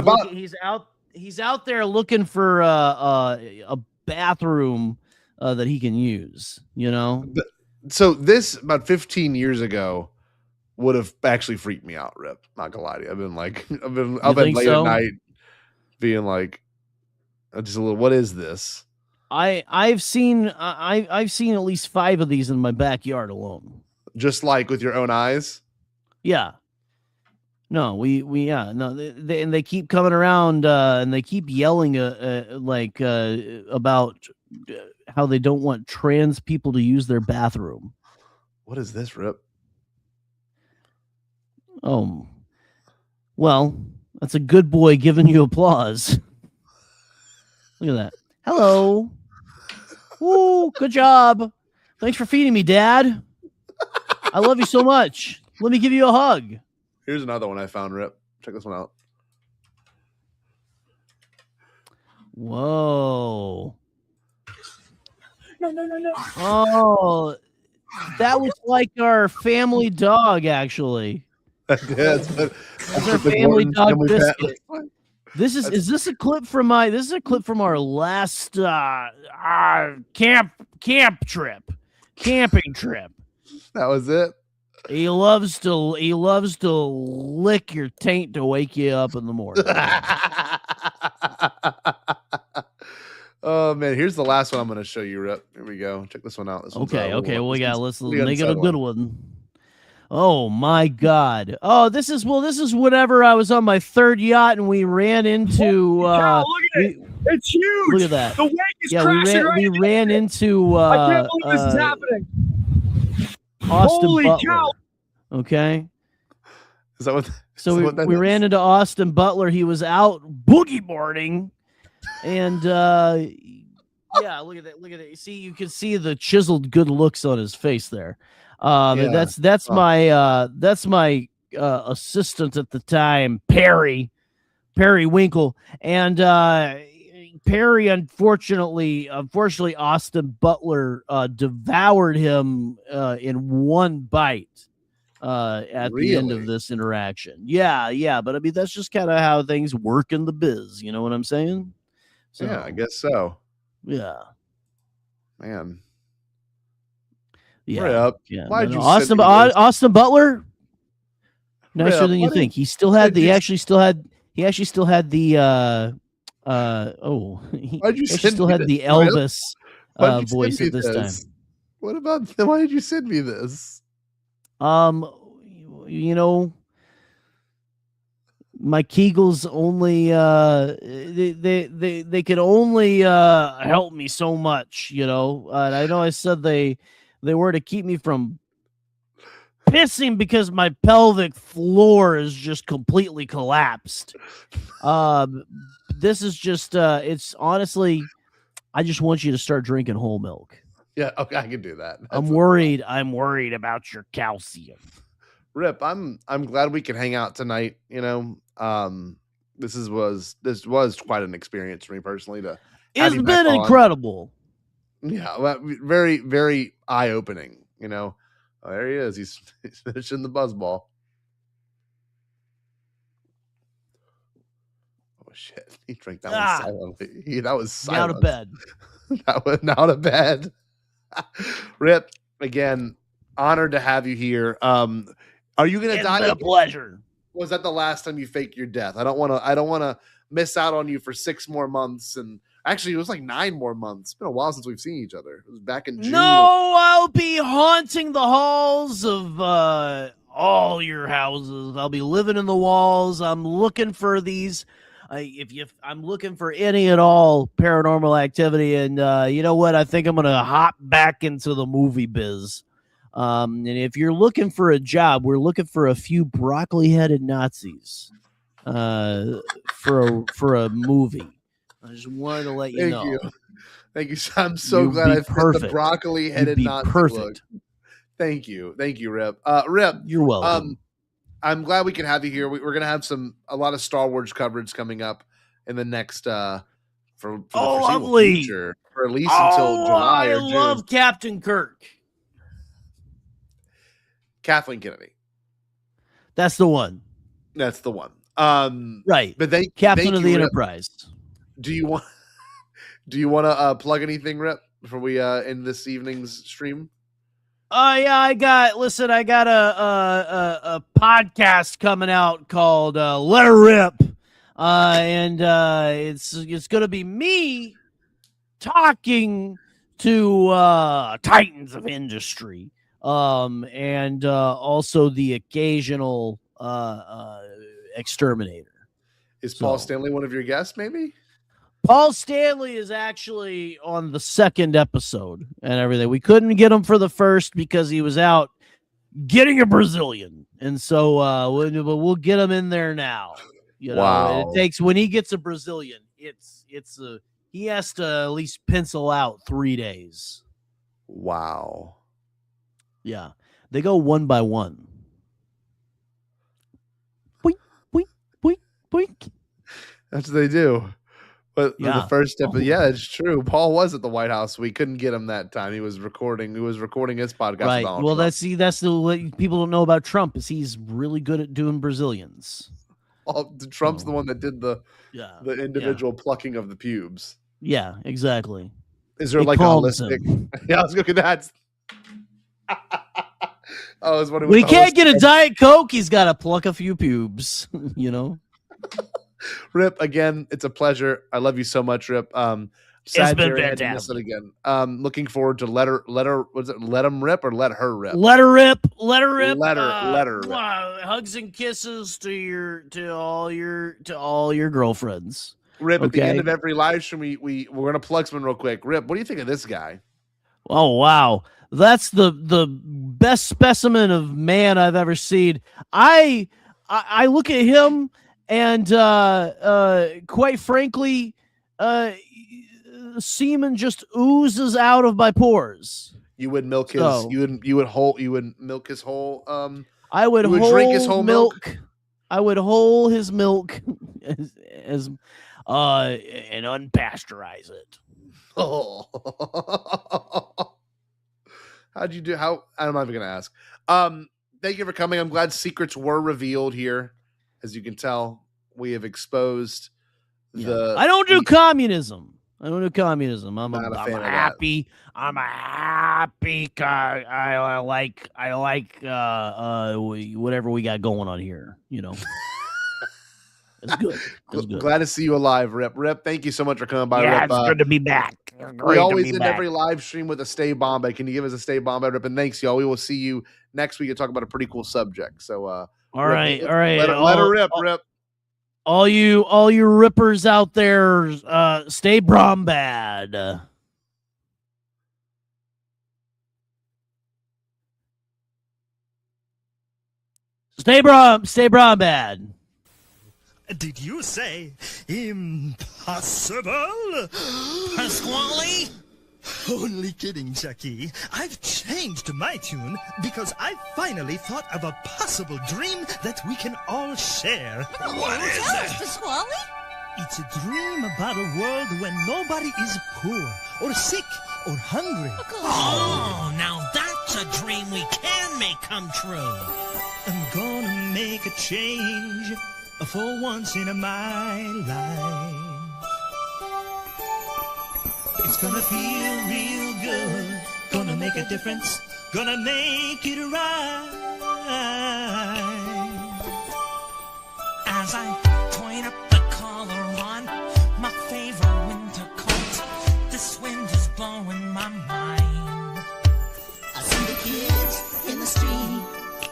S6: out there looking for a bathroom that he can use, you know?
S2: So this about 15 years ago would have actually freaked me out, Rip. Not gonna lie to you. I've been late at night being like just a little, what is this?
S6: I've seen at least 5 of these in my backyard alone.
S2: Just like with your own eyes?
S6: Yeah. No, they keep coming around and they keep yelling about how they don't want trans people to use their bathroom.
S2: What is this, Rip?
S6: Oh, well, that's a good boy giving you applause. Look at that. Hello. Ooh, good job. Thanks for feeding me, Dad. I love you so much. Let me give you a hug.
S2: Here's another one I found, Rip. Check this one out.
S6: Whoa.
S1: No.
S6: Oh, that was like our family dog, actually.
S2: That's
S6: our family dog Biscuit. Is this a clip from our last camping trip.
S2: That was it.
S6: He loves to lick your taint to wake you up in the morning.
S2: Oh man, here's the last one I'm going to show you, Rip. Here we go. Check this one out. This
S6: Okay. Well, let's make it a
S2: good
S6: good one. Oh my God! Oh, this is whenever I was on my third yacht and we ran into.
S1: Look at it! It's huge.
S6: Look at that!
S1: The wake is crashing
S6: we ran into.
S1: I can't believe this is happening.
S6: Austin
S1: Holy
S6: Butler.
S1: cow!
S2: Is
S6: Okay.
S2: that what?
S6: So we ran into Austin Butler. He was out boogie boarding, and yeah, look at that! You can see the chiseled good looks on his face there. That's my assistant at the time, Perry Winkle, and Perry unfortunately Austin Butler devoured him in one bite at the end of this interaction. Yeah, but I mean that's just kind of how things work in the biz. You know what I'm saying? So,
S2: yeah, I guess so.
S6: Yeah,
S2: man.
S6: Yeah.
S2: Why'd you
S6: Austin Butler? Nicer than you
S2: why
S6: think. He still had the he actually still had the Elvis voice at this time.
S2: What about why did you send me this?
S6: You know, my Kegels only they could only help me so much, you know. And I know I said they were to keep me from pissing because my pelvic floor is just completely collapsed. This is just it's honestly, I just want you to start drinking whole milk.
S2: Yeah, okay, I can do that.
S6: I'm worried about your calcium.
S2: Rip, I'm glad we could hang out tonight, you know. This was quite an experience for me personally
S6: It's been incredible.
S2: Yeah, well, very, very eye-opening, you know. Oh, there he is. He's finishing the buzzball. Oh, shit. He drank that one silently. That was silent.
S6: Out of bed.
S2: That was out of bed. Rip, again, honored to have you here. Are you going to die?
S6: It's been a pleasure.
S2: Was that the last time you faked your death? I don't want to miss out on you for 6 more months. And actually, it was like 9 more months. It's been a while since we've seen each other. It was back in June.
S6: No, I'll be haunting the halls of all your houses. I'll be living in the walls. I'm looking for these. I'm looking for any at all paranormal activity. And you know what? I think I'm going to hop back into the movie biz. And if you're looking for a job, we're looking for a few broccoli-headed Nazis for a movie. I just wanted to let you know.
S2: Thank you. I'm so glad I fit the broccoli-headed Nazi look. Thank you, Rip. Rip,
S6: you're welcome.
S2: I'm glad we can have you here. We're gonna have a lot of Star Wars coverage coming up in the next for the foreseeable future, or at least until July or June.
S6: I love Captain Kirk.
S2: Kathleen Kennedy.
S6: That's the one.
S2: Right.
S6: But Captain of the Enterprise.
S2: Do you want to plug anything, Rip, before we end this evening's stream?
S6: Yeah, I got a podcast coming out called Let Her Rip. And it's gonna be me talking to titans of industry. And also the occasional exterminator.
S2: Is Paul Stanley one of your guests, maybe?
S6: Paul Stanley is actually on the second episode and everything. We couldn't get him for the first because he was out getting a Brazilian. And so we'll get him in there now. You know,
S2: Wow.
S6: it takes when he gets a Brazilian, he has to at least pencil out 3 days.
S2: Wow.
S6: Yeah. They go one by one. Boink, boink, boink, boink.
S2: That's what they do. But
S6: Yeah.
S2: the first step, yeah, it's true. Paul was at the White House. We couldn't get him that time. He was recording his podcast.
S6: Right.
S2: With Donald
S6: Well,
S2: Trump.
S6: that's what people don't know about Trump is he's really good at doing Brazilians.
S2: Trump's the one that did the individual plucking of the pubes.
S6: Yeah, exactly.
S2: Is there
S6: It
S2: like a
S6: calms
S2: holistic?
S6: him.
S2: Yeah, I was looking at that. I was wondering.
S6: When he can't get a Diet Coke, he's got to pluck a few pubes. You know.
S2: Rip, again, it's a pleasure. I love you so much, Rip.
S6: It's been fantastic.
S2: Again. Looking forward to let him rip or let her rip?
S6: Let her rip. Let her rip.
S2: Let her rip.
S6: Hugs and kisses to all your girlfriends.
S2: Rip, at the end of every live stream, we're gonna plug someone real quick. Rip, what do you think of this guy?
S6: Oh wow, that's the best specimen of man I've ever seen. I look at him and quite frankly, semen just oozes out of my pores.
S2: You would milk his. You would milk his whole.
S6: I would
S2: drink his whole milk.
S6: I would hold his milk as and unpasteurize it.
S2: Oh, how'd you do? I'm not even gonna ask. Thank you for coming. I'm glad secrets were revealed here. As you can tell, we have exposed the.
S6: I don't do communism. I'm a happy. I'm a happy guy. I like whatever we got going on here. You know. It's good. It's good.
S2: Glad to see you alive, Rip. Rip, thank you so much for coming by.
S6: Yeah,
S2: Rip.
S6: it's good to be back.
S2: We always end every live stream with a Stay Bombad. Can you give us a Stay Bombad, Rip? And thanks, y'all. We will see you next week to talk about a pretty cool subject. So,
S6: all right.
S2: Let her rip, Rip.
S6: All you rippers out there, stay Bombad. Stay Bombad.
S3: Did you say impossible? Pasquale? Only kidding, Chucky. I've changed my tune because I finally thought of a possible dream that we can all share.
S4: What is it? Pasquale?
S3: It's a dream about a world when nobody is poor or sick or hungry.
S4: Oh, now that's a dream we can make come true.
S3: I'm gonna make a change for once in my life. It's gonna feel real good, gonna make a difference, gonna make it right.
S4: As I point up the collar on my favorite winter coat, this wind is blowing my mind.
S9: I see the kids in the street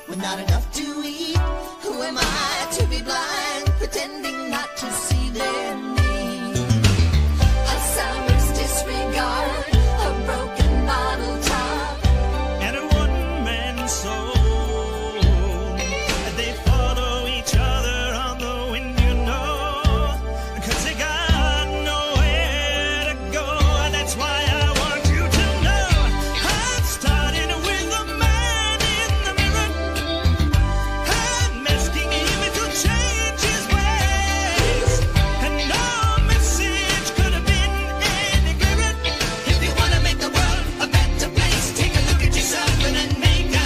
S9: with not enough to eat. Who am I to be blind, pretending not to see their need? A summer's disregard, a broken bottle top,
S3: and a one-man soul. They follow each other on the wind, you know, 'cause they got nowhere to go. That's why I want you to know I'm starting with a man in the mirror. I'm asking him to change his ways, and no message could have been any clearer.
S9: If you wanna make the world a better place, take a look at yourself and then make a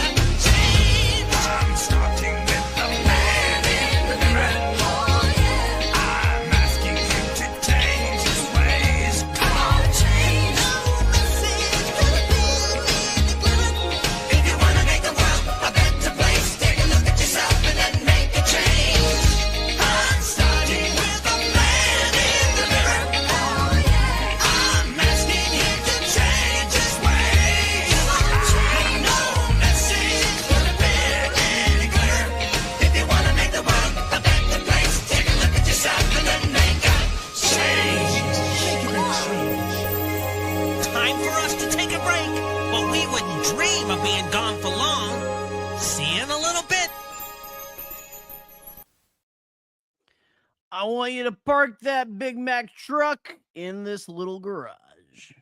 S9: change.
S3: I'm starting with the man in the mirror.
S9: Oh yeah,
S3: I'm asking him to change his ways.
S9: come on, change. No message could have been any clearer. If you wanna make the world a better place, take a look at yourself and then make a change. I'm starting with the man in the mirror. Oh yeah, I'm asking him to change his ways. No message could have been any clearer. If you wanna make the world a better place, take a look at yourself and then make a change.
S4: Time for us to take a break, but we wouldn't dream of being gone for long.
S3: See you in a little bit.
S6: I want you to park that Big Mac truck in this little garage.